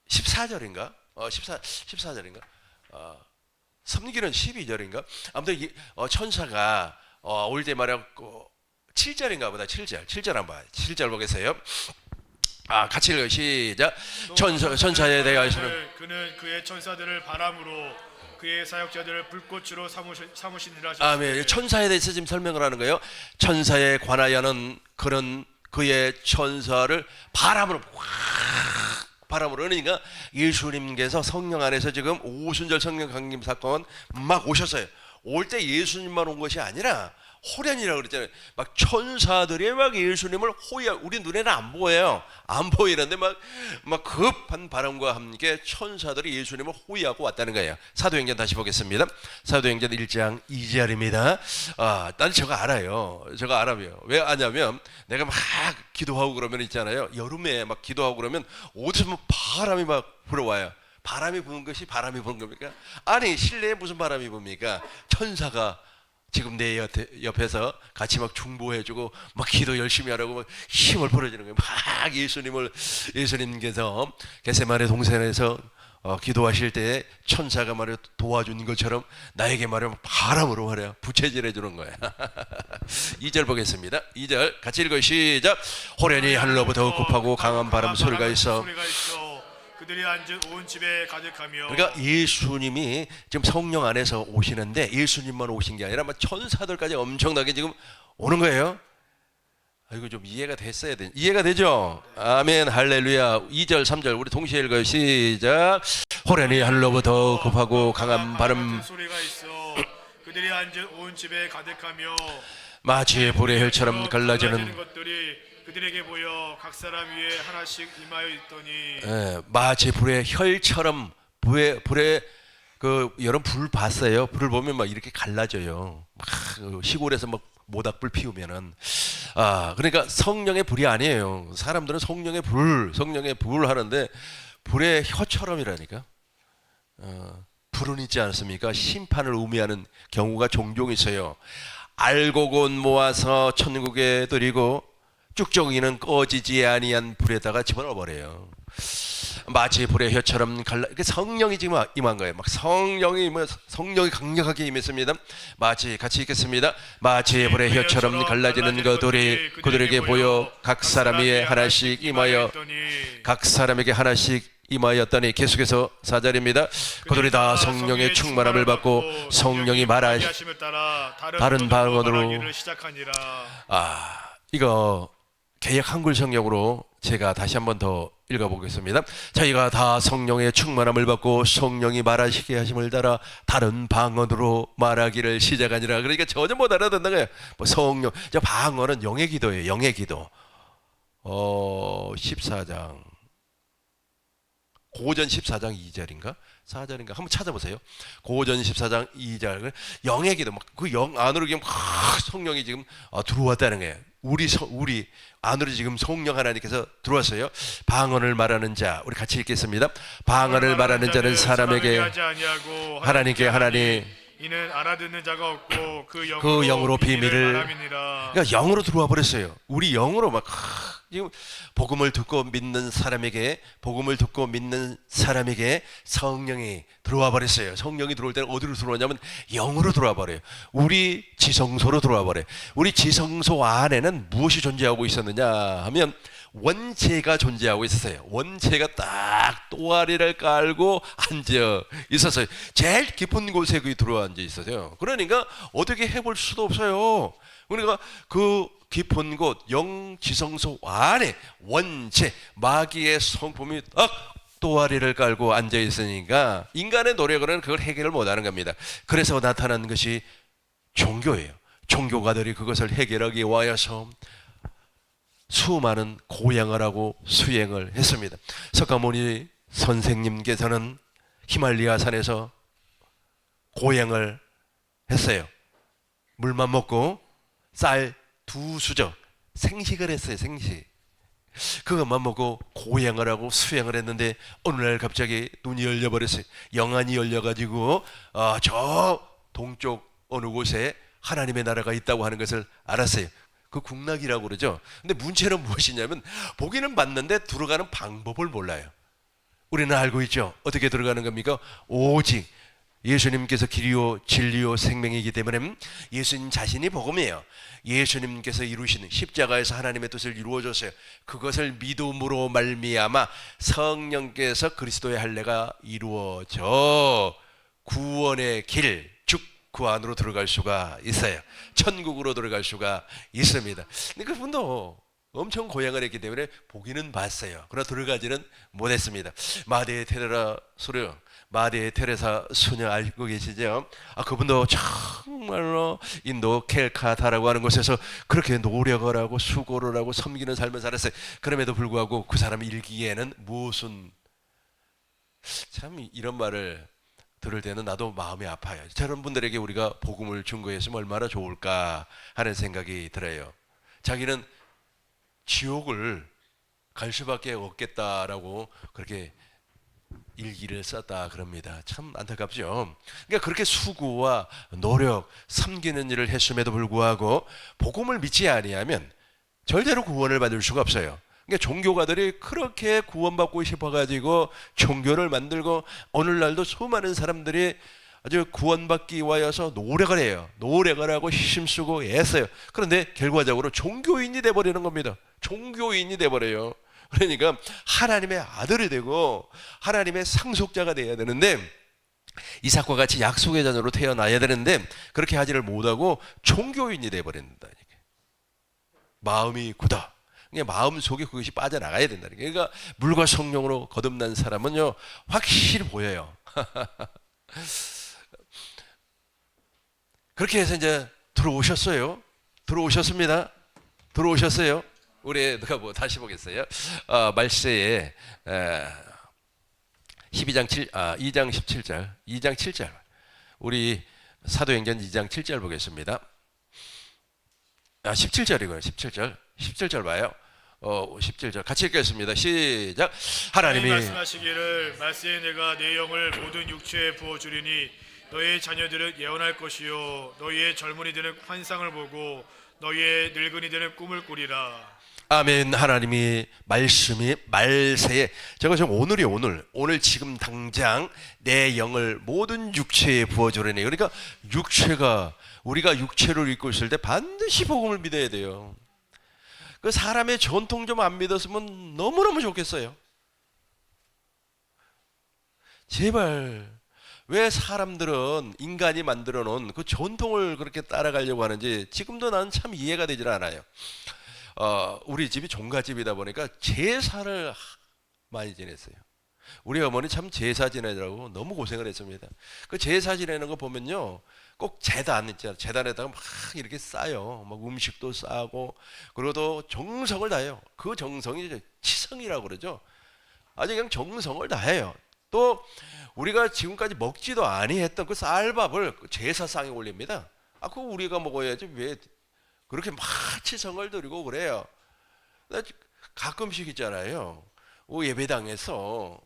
14절인가? 14절인가? 섬기는 12절인가? 아무튼 천사가 올 때 말이야 7절인가 보다. 7절 한번 봐요. 7절 보겠어요. 같이 읽어요. 시작. 천사에 대하여는 그는 그의 천사들을 바람으로 그의 사역자들을 불꽃으로 삼으시니라 하셨으니 아멘. 천사에 대해서 지금 설명을 하는 거예요. 천사에 관하여는 그런 그의 천사를 바람으로 그러니까 예수님께서 성령 안에서 지금 오순절 성령 강림 사건 막 오셨어요. 올 때 예수님만 온 것이 아니라 호련이라고 그랬잖아요. 막 천사들이 막 예수님을 우리 눈에는 안 보여요. 안 보이는데 막 급한 바람과 함께 천사들이 예수님을 호위하고 왔다는 거예요. 사도행전 다시 보겠습니다. 사도행전 1장 2절입니다. 난 저거 알아요. 저거 알아요. 왜 아냐면 내가 막 기도하고 그러면 있잖아요. 여름에 막 기도하고 그러면 어디서 막 바람이 막 불어와요. 바람이 부는 것이 바람이 부는 겁니까? 아니 실내에 무슨 바람이 붑니까? 천사가 지금 내 옆에서 같이 막 중보해주고 막 기도 열심히 하라고 막 힘을 풀어주는 거예요. 막 예수님께서 겟세마네 동산에서 기도하실 때 천사가 말이야 도와준 것처럼 나에게 말이야 바람으로 말이야 부채질해 주는 거야. 2절 보겠습니다. 2절 같이 읽어요. 시작. 호련히 하늘로부터 급하고 강한 바람 소리가 있어 그들이 앉은 온 집에 가득하며. 그러니까 예수님이 지금 성령 안에서 오시는데 예수님만 오신 게 아니라 막 천사들까지 엄청나게 지금 오는 거예요. 이거 좀 이해가 됐어야 돼. 이해가 되죠? 아멘 할렐루야. 2절 3절 우리 동시에 읽어요. 시작. 호련히 하늘로부터 급하고 강한 바람 소리가 있어 그들이 앉은 온 집에 가득하며 마치 불의 혈처럼 갈라지는 것들이 그들에게 보여 각 사람 위에 하나씩 임하여 있더니 마치 불의 혈처럼 불에 여러분 불 봤어요? 불을 보면 막 이렇게 갈라져요. 막 시골에서 막 모닥불 피우면은 그러니까 성령의 불이 아니에요. 사람들은 성령의 불 하는데 불의 혀처럼이라니까. 불은 있지 않습니까? 심판을 의미하는 경우가 종종 있어요. 알곡은 모아서 천국에 드리고 쭉정이는 꺼지지 아니한 불에다가 집어넣어 버려요. 마치 불의 혀처럼 성령이 지금 임한 거예요. 막 성령이 강력하게 임했습니다. 마치 같이 읽겠습니다. 마치 불의 혀처럼 갈라지는 것들이 그들에게 보여 각 사람 위에 하나씩 임하여 각 사람에게 하나씩 임하였더니 계속해서 4절입니다. 그들이 다 성령의 충만함을 받고 성령이 말하심을 따라 다른 방언으로 이거 개역 한글 성경으로 제가 다시 한번 더 읽어보겠습니다. 저희가 다 성령의 충만함을 받고 성령이 말하시게 하심을 따라 다른 방언으로 말하기를 시작하니라. 그러니까 전혀 못 알아듣는 거예요. 성령, 저 방언은 영의 기도예요. 영의 기도. 14장 고전 14장 2절인가? 4절인가? 한번 찾아보세요. 고전 14장 2절. 영의 기도. 그 영 안으로 지금 성령이 지금 들어왔다는 거예요. 우리 안으로 지금 성령 하나님께서 들어왔어요. 방언을 말하는 자, 우리 같이 읽겠습니다. 방언을 말하는 자는 사람에게 하나님께 하나니 이는 알아듣는 자가 없고 그 영으로 비밀을 그러니까 영으로 들어와 버렸어요. 우리 영으로 막 지금 복음을 듣고 믿는 사람에게 성령이 들어와 버렸어요. 성령이 들어올 때는 어디로 들어오냐면 영으로 들어와 버려요. 우리 지성소로 들어와 버려요. 우리 지성소 안에는 무엇이 존재하고 있었느냐 하면 원체가 존재하고 있었어요. 원체가 딱 또아리를 깔고 앉아 있었어요. 제일 깊은 곳에 들어와 앉아 있었어요. 그러니까 어떻게 해볼 수도 없어요. 그러니까 그 깊은 곳 영지성소 안에 원체 마귀의 성품이 딱 또아리를 깔고 앉아 있으니까 인간의 노력으로는 그걸 해결을 못하는 겁니다. 그래서 나타난 것이 종교예요. 종교가들이 그것을 해결하기 위하여서 수많은 고행을 하고 수행을 했습니다. 석가모니 선생님께서는 히말리아 산에서 고행을 했어요. 물만 먹고 쌀 2수저 생식을 했어요. 생식. 그것만 먹고 고행을 하고 수행을 했는데 어느 날 갑자기 눈이 열려버렸어요. 영안이 열려가지고 저 동쪽 어느 곳에 하나님의 나라가 있다고 하는 것을 알았어요. 그 국락이라고 그러죠. 근데 문제는 무엇이냐면 보기는 봤는데 들어가는 방법을 몰라요. 우리는 알고 있죠. 어떻게 들어가는 겁니까? 오직 예수님께서 길이요 진리요 생명이기 때문에 예수님 자신이 복음이에요. 예수님께서 이루시는 십자가에서 하나님의 뜻을 이루어줬어요. 그것을 믿음으로 말미암아 성령께서 그리스도의 할례가 이루어져 구원의 길, 즉 그 안으로 들어갈 수가 있어요. 천국으로 들어갈 수가 있습니다. 근데 그분도 엄청 고향을 했기 때문에 보기는 봤어요. 그러나 들어가지는 못했습니다. 마대 테레사 소녀 알고 계시죠? 그분도 정말로 인도 캘카타라고 하는 곳에서 그렇게 노력을 하고 수고를 하고 섬기는 삶을 살았어요. 그럼에도 불구하고 그 사람이 일기에는 무슨, 참 이런 말을 들을 때는 나도 마음이 아파요. 저런 분들에게 우리가 복음을 증거했으면 얼마나 좋을까 하는 생각이 들어요. 자기는 지옥을 갈 수밖에 없겠다라고 그렇게 일기를 썼다 그럽니다. 참 안타깝죠. 그러니까 그렇게 수고와 노력, 섬기는 일을 했음에도 불구하고 복음을 믿지 아니하면 절대로 구원을 받을 수가 없어요. 그러니까 종교가들이 그렇게 구원받고 싶어가지고 종교를 만들고 오늘날도 수많은 사람들이 아주 구원받기 위해서 노력을 해요. 노력을 하고 힘쓰고 애써요. 그런데 결과적으로 종교인이 돼버리는 겁니다. 종교인이 돼버려요. 그러니까 하나님의 아들이 되고 하나님의 상속자가 돼야 되는데 이삭과 같이 약속의 자녀로 태어나야 되는데 그렇게 하지를 못하고 종교인이 돼버린다니까. 마음이 굳어. 마음 속에 그것이 빠져나가야 된다니까. 그러니까 물과 성령으로 거듭난 사람은요 확실히 보여요. 그렇게 해서 이제 들어오셨습니다. 우리 누가 다시 보겠어요. 말세에 2장 17절 우리 사도행전 2장 7절 보겠습니다. 17절이고요. 17절 봐요. 17절 같이 읽겠습니다. 시작. 하나님이 말씀하시기를 말세에 내가 내 영을 모든 육체에 부어주리니 너희의 자녀들은 예언할 것이요 너희의 젊은이들은 환상을 보고 너희의 늙은이들은 꿈을 꾸리라. 아멘. 하나님이 말씀이 말세에 제가 지금 오늘 지금 당장 내 영을 모든 육체에 부어주려니. 그러니까 우리가 육체를 입고 있을 때 반드시 복음을 믿어야 돼요. 그 사람의 전통 좀 안 믿었으면 너무너무 좋겠어요. 제발 왜 사람들은 인간이 만들어 놓은 그 전통을 그렇게 따라가려고 하는지 지금도 나는 참 이해가 되질 않아요. 우리 집이 종갓집이다 보니까 제사를 많이 지냈어요. 우리 어머니 참 제사 지내느라고 너무 고생을 했습니다. 그 제사 지내는 거 보면요, 꼭 재단에다가 막 이렇게 싸요. 막 음식도 싸고, 그리고 또 정성을 다해요. 그 정성이 치성이라고 그러죠. 아주 그냥 정성을 다해요. 또 우리가 지금까지 먹지도 아니했던 그 쌀밥을 제사상에 올립니다. 그거 우리가 먹어야지 왜 그렇게 막 치성을 드리고 그래요. 가끔씩 있잖아요. 예배당에서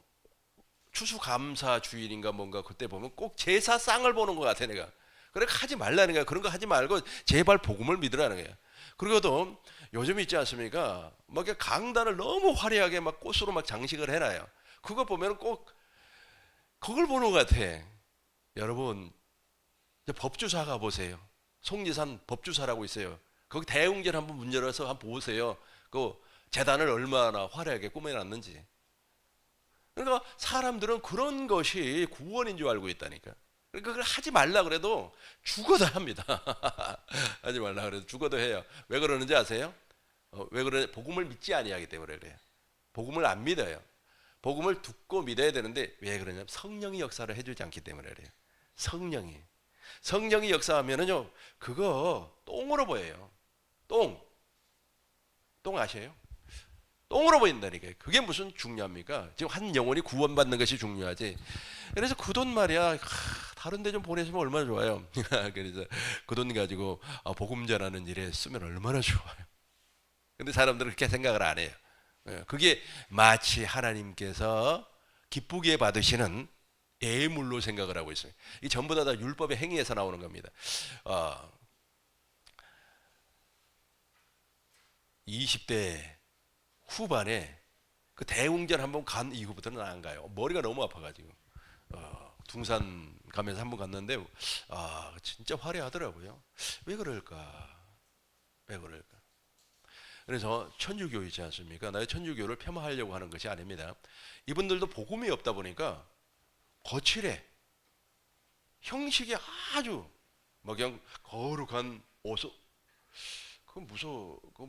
추수감사 주일인가 뭔가 그때 보면 꼭 제사상을 보는 것 같아 내가. 그래 하지 말라는 거야. 그런 거 하지 말고 제발 복음을 믿으라는 거야. 그리고 또 요즘 있지 않습니까? 막 강단을 너무 화려하게 막 꽃으로 막 장식을 해놔요. 그거 보면 꼭 그걸 보는 것 같아. 여러분 법주사 가 보세요. 속리산 법주사라고 있어요. 거기 대웅전 한번 문 열어서 한번 보세요. 그 재단을 얼마나 화려하게 꾸며놨는지. 그러니까 사람들은 그런 것이 구원인 줄 알고 있다니까. 그러니까 그걸 하지 말라 그래도 죽어도 합니다. 하지 말라 그래도 죽어도 해요. 왜 그러는지 아세요? 왜 그래? 복음을 믿지 아니하기 때문에 그래요. 복음을 안 믿어요. 복음을 듣고 믿어야 되는데 왜 그러냐면 성령이 역사를 해주지 않기 때문에 그래요. 성령이 역사하면은요 그거 똥으로 보여요. 똥 아세요? 똥으로 보인다니까. 그게 무슨 중요합니까? 지금 한 영혼이 구원받는 것이 중요하지. 그래서 그 돈 말이야 다른 데 좀 보내주면 얼마나 좋아요. 그래서 그 돈 가지고 복음 전하는 일에 쓰면 얼마나 좋아요. 근데 사람들은 그렇게 생각을 안 해요. 그게 마치 하나님께서 기쁘게 받으시는 예물로 생각을 하고 있어요. 이 전부 다 율법의 행위에서 나오는 겁니다. 20대 후반에 그 대웅전 한번 간 이후부터는 안 가요. 머리가 너무 아파가지고. 둥산 가면서 한번 갔는데 진짜 화려하더라고요. 왜 그럴까? 그래서 천주교 있지 않습니까? 나의 천주교를 폄하하려고 하는 것이 아닙니다. 이분들도 복음이 없다 보니까 거칠해. 형식이 아주 막 그냥 거룩한 옷. 그건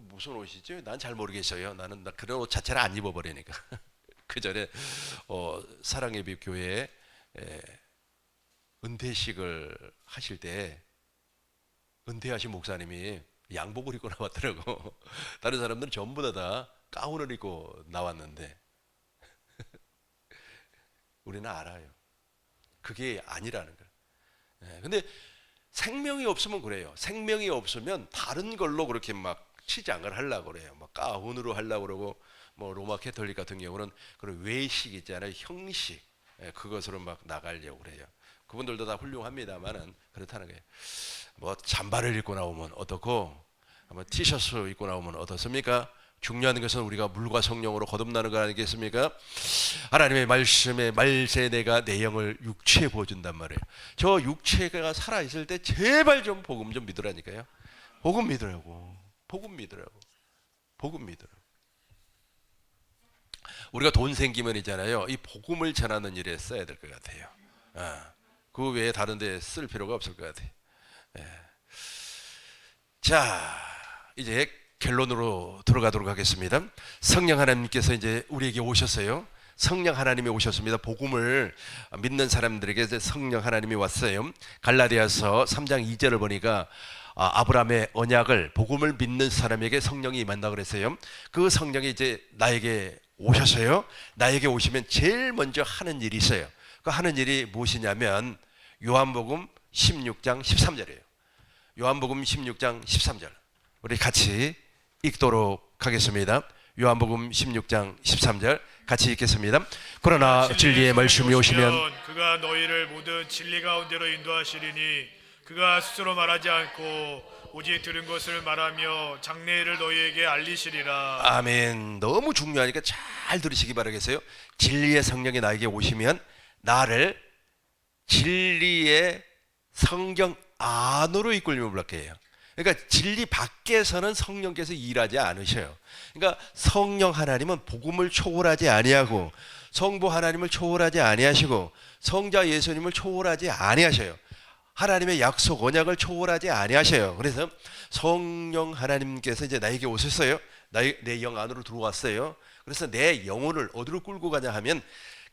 무슨 옷이지? 난 잘 모르겠어요. 나 그런 옷 자체를 안 입어버리니까. 그 전에 사랑예비 교회에 은퇴식을 하실 때 은퇴하신 목사님이 양복을 입고 나왔더라고. 다른 사람들은 전부 다 가운을 입고 나왔는데 우리는 알아요. 그게 아니라는 거예요. 근데 생명이 없으면 그래요. 생명이 없으면 다른 걸로 그렇게 막 치장을 하려고 그래요. 막 가운으로 하려고 그러고, 뭐 로마 캐톨릭 같은 경우는 그런 외식 있잖아요. 형식. 그것으로 막 나가려고 그래요. 그분들도 다 훌륭합니다만은 그렇다는 거예요. 뭐 잠바를 입고 나오면 어떻고, 뭐 티셔츠 입고 나오면 어떻습니까? 중요한 것은 우리가 물과 성령으로 거듭나는 거 아니겠습니까? 하나님의 말씀에 말세 내가 내 영을 육체에 부어준단 말이에요. 저 육체가 살아있을 때 제발 좀 복음 좀 믿으라니까요. 복음 믿으라고. 복음 믿으라고. 복음 믿으라고. 우리가 돈 생기면 있잖아요. 이 복음을 전하는 일에 써야 될 것 같아요. 그 외에 다른 데 쓸 필요가 없을 것 같아요. 자, 이제 결론으로 들어가도록 하겠습니다. 성령 하나님께서 이제 우리에게 오셨어요. 성령 하나님이 오셨습니다. 복음을 믿는 사람들에게 성령 하나님이 왔어요. 갈라디아서 3장 2절을 보니까 아브라함의 언약을 복음을 믿는 사람에게 성령이 임한다 그랬어요. 그 성령이 이제 나에게 오셨어요. 나에게 오시면 제일 먼저 하는 일이 있어요. 그 하는 일이 무엇이냐면 요한복음 16장 13절이에요. 요한복음 16장 13절. 우리 같이 읽도록 하겠습니다. 요한복음 16장 13절 같이 읽겠습니다. 그러나 진리의 말씀이 오시면 그가 너희를 모든 진리 가운데로 인도하시리니 그가 스스로 말하지 않고 오직 들은 것을 말하며 장래일을 너희에게 알리시리라. 아멘. 너무 중요하니까 잘 들으시기 바라겠어요. 진리의 성령이 나에게 오시면 나를 진리의 성경 안으로 이끌림을 받게 해요. 그러니까 진리 밖에서는 성령께서 일하지 않으셔요. 그러니까 성령 하나님은 복음을 초월하지 아니하고 성부 하나님을 초월하지 아니하시고 성자 예수님을 초월하지 아니하셔요. 하나님의 약속 언약을 초월하지 아니하셔요. 그래서 성령 하나님께서 이제 나에게 오셨어요. 내 영 안으로 들어왔어요. 그래서 내 영혼을 어디로 끌고 가냐 하면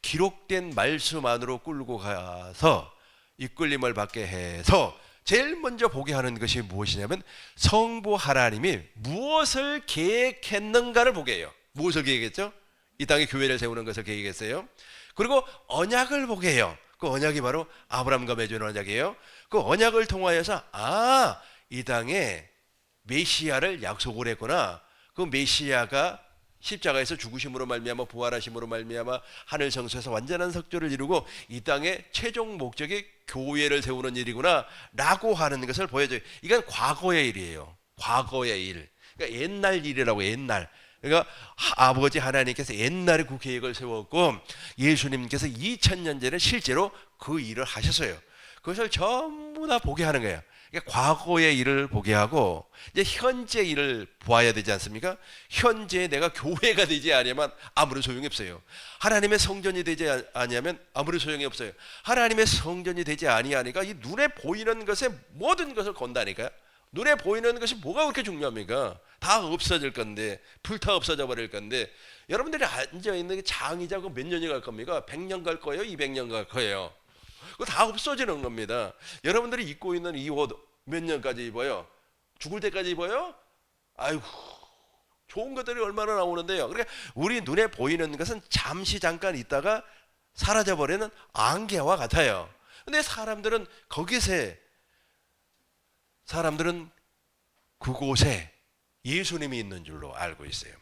기록된 말씀 안으로 끌고 가서 이끌림을 받게 해서 제일 먼저 보게 하는 것이 무엇이냐면 성부 하나님이 무엇을 계획했는가를 보게 해요. 무엇을 계획했죠? 이 땅에 교회를 세우는 것을 계획했어요. 그리고 언약을 보게 해요. 그 언약이 바로 아브라함과 맺은 언약이에요. 그 언약을 통하여서 이 땅에 메시아를 약속을 했구나. 그 메시아가 십자가에서 죽으심으로 말미암아 부활하심으로 말미암아 하늘 성소에서 완전한 석조를 이루고 이 땅의 최종 목적이 교회를 세우는 일이구나 라고 하는 것을 보여줘요. 이건 과거의 일이에요. 과거의 일. 그러니까 옛날 일이라고. 옛날. 그러니까 아버지 하나님께서 옛날에 그 계획을 세웠고 예수님께서 2000년 전에 실제로 그 일을 하셨어요. 그것을 전부 다 보게 하는 거예요. 그러니까 과거의 일을 보게 하고 이제 현재 일을 보아야 되지 않습니까? 현재 내가 교회가 되지 않으면 아무런 소용이 없어요. 하나님의 성전이 되지 아니하면 아무런 소용이 없어요. 하나님의 성전이 되지 아니하니까 이 눈에 보이는 것에 모든 것을 건다니까요. 눈에 보이는 것이 뭐가 그렇게 중요합니까? 다 없어질 건데, 불타 없어져 버릴 건데, 여러분들이 앉아있는 게 장이자고 몇 년이 갈 겁니까? 100년 갈 거예요? 200년 갈 거예요? 그거 다 없어지는 겁니다. 여러분들이 입고 있는 이 옷 몇 년까지 입어요? 죽을 때까지 입어요? 아이고, 좋은 것들이 얼마나 나오는데요. 그러니까 우리 눈에 보이는 것은 잠시 잠깐 있다가 사라져버리는 안개와 같아요. 근데 사람들은 그곳에 예수님이 있는 줄로 알고 있어요.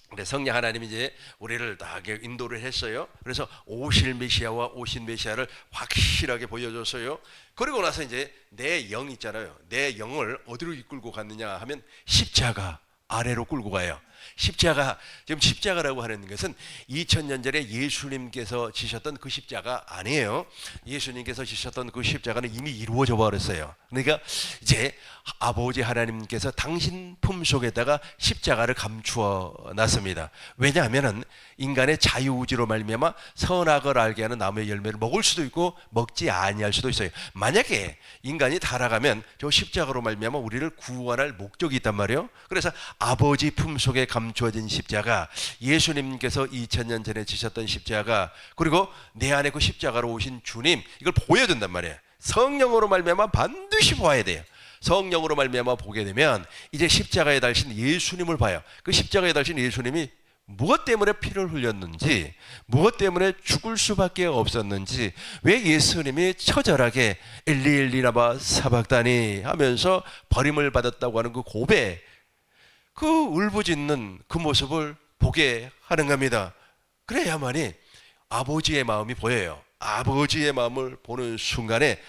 근데 성령 하나님이 이제 우리를 다 인도를 했어요. 그래서 오실 메시아와 오신 메시아를 확실하게 보여줬어요. 그리고 나서 이제 내 영 있잖아요. 내 영을 어디로 이끌고 갔느냐 하면 십자가 아래로 끌고 가요. 십자가, 지금 십자가라고 하는 것은 2000년 전에 예수님께서 지셨던 그 십자가 아니에요. 예수님께서 지셨던 그 십자가는 이미 이루어져 버렸어요. 그러니까 이제 아버지 하나님께서 당신 품속에다가 십자가를 감추어 놨습니다. 왜냐하면은 인간의 자유의지로 말미암아 선악을 알게 하는 나무의 열매를 먹을 수도 있고 먹지 아니할 수도 있어요. 만약에 인간이 타락하면 저 십자가로 말미암아 우리를 구원할 목적이 있단 말이에요. 그래서 아버지 품속에 감추어진 십자가, 예수님께서 2000년 전에 지셨던 십자가, 그리고 내 안에 그 십자가로 오신 주님, 이걸 보여야 된단 말이에요. 성령으로 말미암아 반드시 봐야 돼요. 성령으로 말미암아 보게 되면 이제 십자가에 달신 예수님을 봐요. 그 십자가에 달신 예수님이 무엇 때문에 피를 흘렸는지, 무엇 때문에 죽을 수밖에 없었는지, 왜 예수님이 처절하게 엘리 엘리 라마 사박다니 하면서 버림을 받았다고 하는 그 고백, 그 울부짖는 그 모습을 보게 하는 겁니다. 그래야만이 아버지의 마음이 보여요. 아버지의 마음을 보는 순간에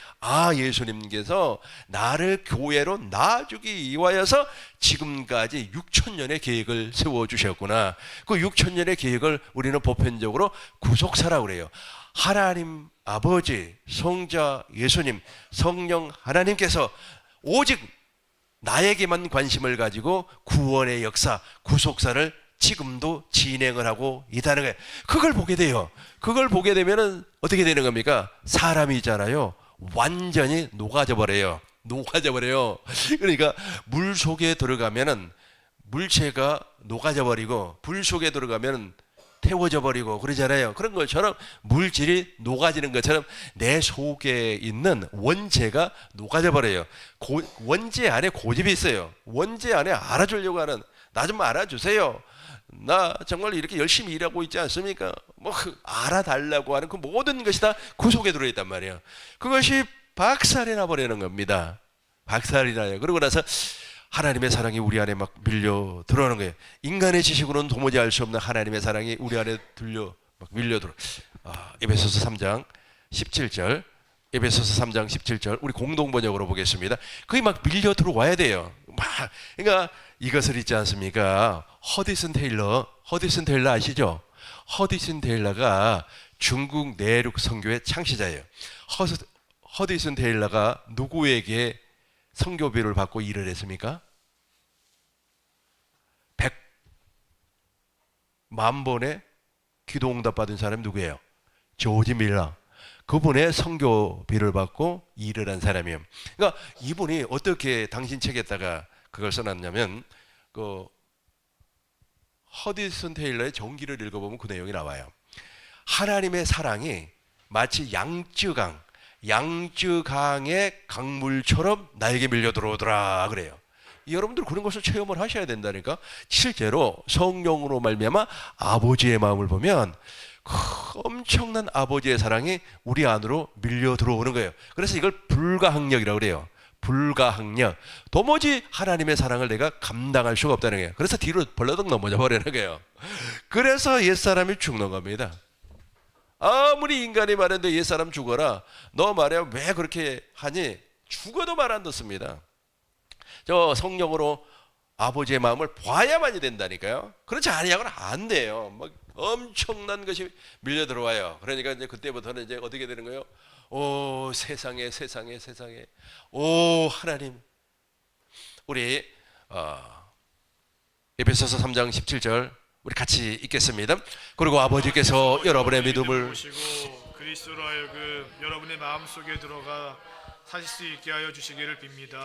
예수님께서 나를 교회로 놔주기 위하여서 지금까지 6,000년의 계획을 세워주셨구나. 그 6,000년의 계획을 우리는 보편적으로 구속사라고 그래요. 하나님 아버지, 성자 예수님, 성령 하나님께서 오직 나에게만 관심을 가지고 구원의 역사, 구속사를 지금도 진행을 하고 있다는 거예요. 그걸 보게 돼요. 그걸 보게 되면은 어떻게 되는 겁니까? 사람이 있잖아요, 완전히 녹아져 버려요. 녹아져 버려요. 그러니까 물 속에 들어가면은 물체가 녹아져 버리고, 불 속에 들어가면은 태워져 버리고 그러잖아요. 그런 것처럼 물질이 녹아지는 것처럼 내 속에 있는 원재가 녹아져 버려요. 원재 안에 고집이 있어요. 원재 안에 알아주려고 하는, 나 좀 알아주세요, 나 정말 이렇게 열심히 일하고 있지 않습니까? 알아달라고 하는 그 모든 것이 다 그 속에 들어있단 말이에요. 그것이 박살이 나버리는 겁니다. 박살이 나요. 그러고 나서 하나님의 사랑이 우리 안에 막 밀려 들어오는 거예요. 인간의 지식으로는 도무지 알 수 없는 하나님의 사랑이 우리 안에 밀려 들어. 에베소서 3장 17절, 에베소서 3장 17절 우리 공동 번역으로 보겠습니다. 그게 막 밀려 들어와야 돼요. 그러니까 이것을 잊지 않습니까? 허디슨 테일러 아시죠? 허디슨 테일러가 중국 내륙 선교의 창시자예요. 허디슨 테일러가 누구에게 선교비를 받고 일을 했습니까? 100만 번의 기도응답 받은 사람이 누구예요? 조지 밀러. 그분의 선교비를 받고 일을 한 사람이에요. 그러니까 이분이 어떻게 당신 책에다가 그걸 써놨냐면, 그 허디슨 테일러의 전기를 읽어보면 그 내용이 나와요. 하나님의 사랑이 마치 양쯔강의 강물처럼 나에게 밀려 들어오더라 그래요. 여러분들 그런 것을 체험을 하셔야 된다니까. 실제로 성령으로 말미암아 아버지의 마음을 보면 엄청난 아버지의 사랑이 우리 안으로 밀려 들어오는 거예요. 그래서 이걸 불가항력이라고 그래요. 불가항력. 도무지 하나님의 사랑을 내가 감당할 수가 없다는 거예요. 그래서 뒤로 벌러덩 넘어져 버리는 거예요. 그래서 옛사람이 죽는 겁니다. 아무리 인간이 말했는데 옛사람 죽어라, 너 말이야 왜 그렇게 하니? 죽어도 말 안 듣습니다. 저 성령으로 아버지의 마음을 봐야만이 된다니까요. 그렇지 아니하고는 안 돼요. 막 엄청난 것이 밀려 들어와요. 그러니까 이제 그때부터는 이제 어떻게 되는 거예요? 오 세상에, 오 하나님. 우리 에베소서 3장 17절 우리 같이 읽겠습니다. 그리고 아버지께서 여러분의 믿음을 보시고 그리스도로 하여금 여러분의 마음속에 들어가 사실 수 있게 하여 주시기를 빕니다.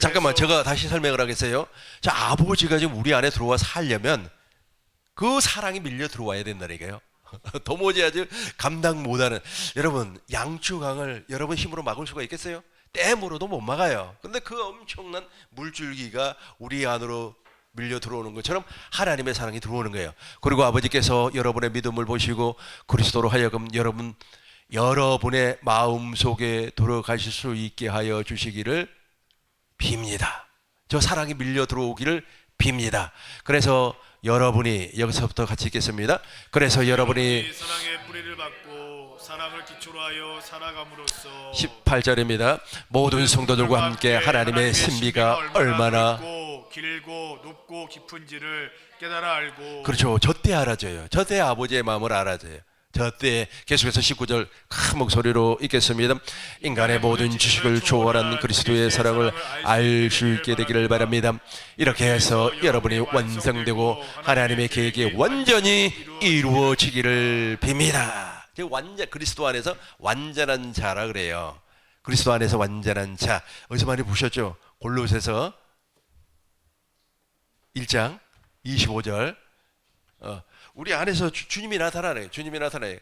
잠깐만, 제가 다시 설명을 하겠어요. 자, 아버지가 지금 우리 안에 들어와 살려면 그 사랑이 밀려 들어와야 된다니까요. 도무지 아주 감당 못하는, 여러분 양쯔강을 여러분 힘으로 막을 수가 있겠어요? 댐으로도 못 막아요. 그런데 그 엄청난 물줄기가 우리 안으로 밀려 들어오는 것처럼 하나님의 사랑이 들어오는 거예요. 그리고 아버지께서 여러분의 믿음을 보시고 그리스도로 하여금 여러분의 마음속에 들어가실 수 있게 하여 주시기를 빕니다. 저 사랑이 밀려 들어오기를 빕니다. 그래서 여러분이, 여기서부터 같이 읽겠습니다. 그래서 여러분이 사랑의 뿌리를 받고 사랑을 기초로 하여 살아감으로써 18절입니다. 모든 성도들과 함께 하나님의 신비가 얼마나 길고 높고 깊은지를 깨달아 알고 그렇죠. 저때 알아져요. 저때 아버지의 마음을 알아져요. 저때 계속해서 19절 큰 목소리로 읽겠습니다. 인간의 모든 지식을 초월한 그리스도의 사랑을 알 수 있게 되기를 바랍니다. 이렇게 해서 여러분이 완성되고 하나님의 계획이 완전히 이루어지기를 빕니다. 완전 그리스도 안에서 완전한 자라 그래요. 그리스도 안에서 완전한 자. 어디서 많이 보셨죠? 골로새서 1장 25절. 우리 안에서 주님이 나타나네요. 주님이 나타나요.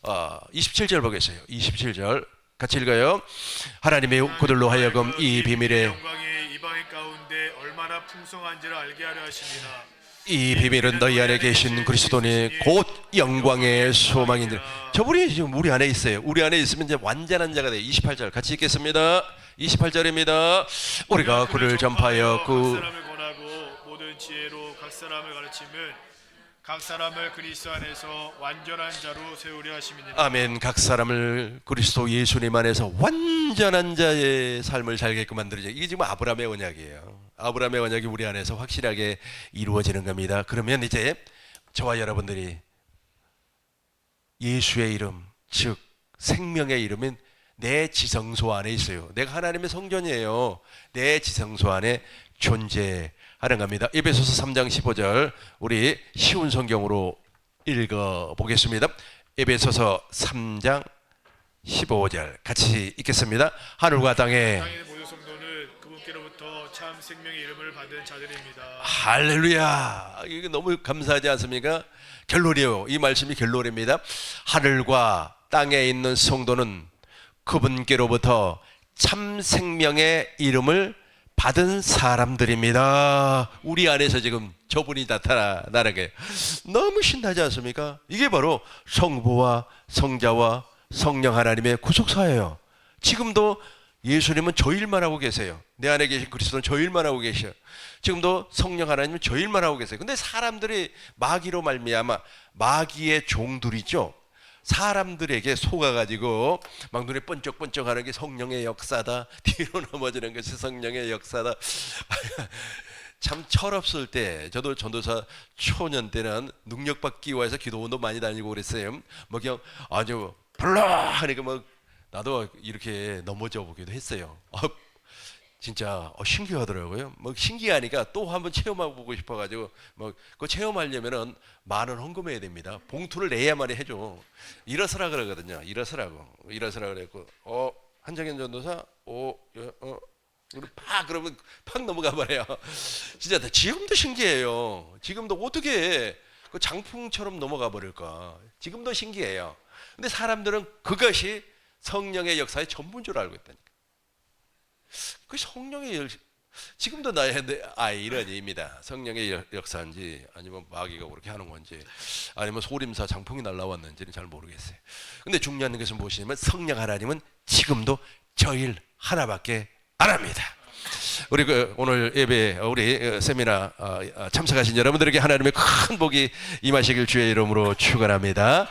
27절 보겠어요. 27절 같이 읽어요. 하나님의 그들로 하여금 이 비밀의 영광이 이방인 가운데 얼마나 풍성한지를 알게 하려 하십니다. 이 비밀은 너희 안에 계신 그리스도니 곧 영광의 소망인들. 저분이 지금 우리 안에 있어요. 우리 안에 있으면 이제 완전한 자가 돼요. 28절 같이 읽겠습니다. 28절입니다. 우리가 그를 전파하여 각 그 사람을 권하고 모든 지혜로 각 사람을 가르치면 각 사람을 그리스도 안에서 완전한 자로 세우려 하심이니라. 아멘. 각 사람을 그리스도 예수님 안에서 완전한 자의 삶을 살게끔 만들어져. 이게 지금 아브라함의 언약이에요. 아브라함의 언약이 우리 안에서 확실하게 이루어지는 겁니다. 그러면 이제 저와 여러분들이 예수의 이름, 즉 생명의 이름인 내 지성소 안에 있어요. 내가 하나님의 성전이에요. 내 지성소 안에 존재하는 겁니다. 에베소서 3장 15절 우리 쉬운 성경으로 읽어보겠습니다. 에베소서 3장 15절 같이 읽겠습니다. 하늘과 땅에 땅에 있는 모든 성도는 그분께로부터 참 생명의 이름을 받은 자들입니다. 할렐루야. 이거 너무 감사하지 않습니까? 결론이에요. 이 말씀이 결론입니다. 하늘과 땅에 있는 성도는 그분께로부터 참 생명의 이름을 받은 사람들입니다. 우리 안에서 지금 저분이 나타나는 게 너무 신나지 않습니까? 이게 바로 성부와 성자와 성령 하나님의 구속사예요. 지금도 예수님은 저 일만 하고 계세요. 내 안에 계신 그리스도는 저 일만 하고 계셔요. 지금도 성령 하나님은 저 일만 하고 계세요. 근데 사람들이 마귀로 말미암아 마귀의 종들이죠. 사람들에게 속아가지고 막 눈에 번쩍번쩍하는 게 성령의 역사다. 뒤로 넘어지는 것이 성령의 역사다. 참 철없을 때 저도 전도사 초년 때는 능력받기 위해서 기도원도 많이 다니고 그랬어요. 뭐 그냥 아주 불러 하니까 뭐 나도 이렇게 넘어져 보기도 했어요. 진짜 신기하더라고요. 뭐 신기하니까 또 한번 체험해보고 싶어가지고 뭐 그 체험하려면은 만원 헌금해야 됩니다. 봉투를 내야만 해줘. 일어서라 그러거든요. 일어서라고 그랬고 한정현 전도사 그리고 팍 그러면 팍 넘어가 버려요. 진짜 지금도 신기해요. 지금도 어떻게 그 장풍처럼 넘어가 버릴까? 지금도 신기해요. 근데 사람들은 그것이 성령의 역사의 전부인 줄 알고 있다니까. 그 성령의 지금도 나의 아이러니입니다. 성령의 역사인지 아니면 마귀가 그렇게 하는 건지 아니면 소림사 장풍이 날라왔는지는 잘 모르겠어요. 근데 중요한 것은 무엇이냐면 성령 하나님은 지금도 저 일 하나밖에 안 합니다. 우리 오늘 예배 우리 세미나 참석하신 여러분들에게 하나님의 큰 복이 임하시길 주의 이름으로 축원합니다.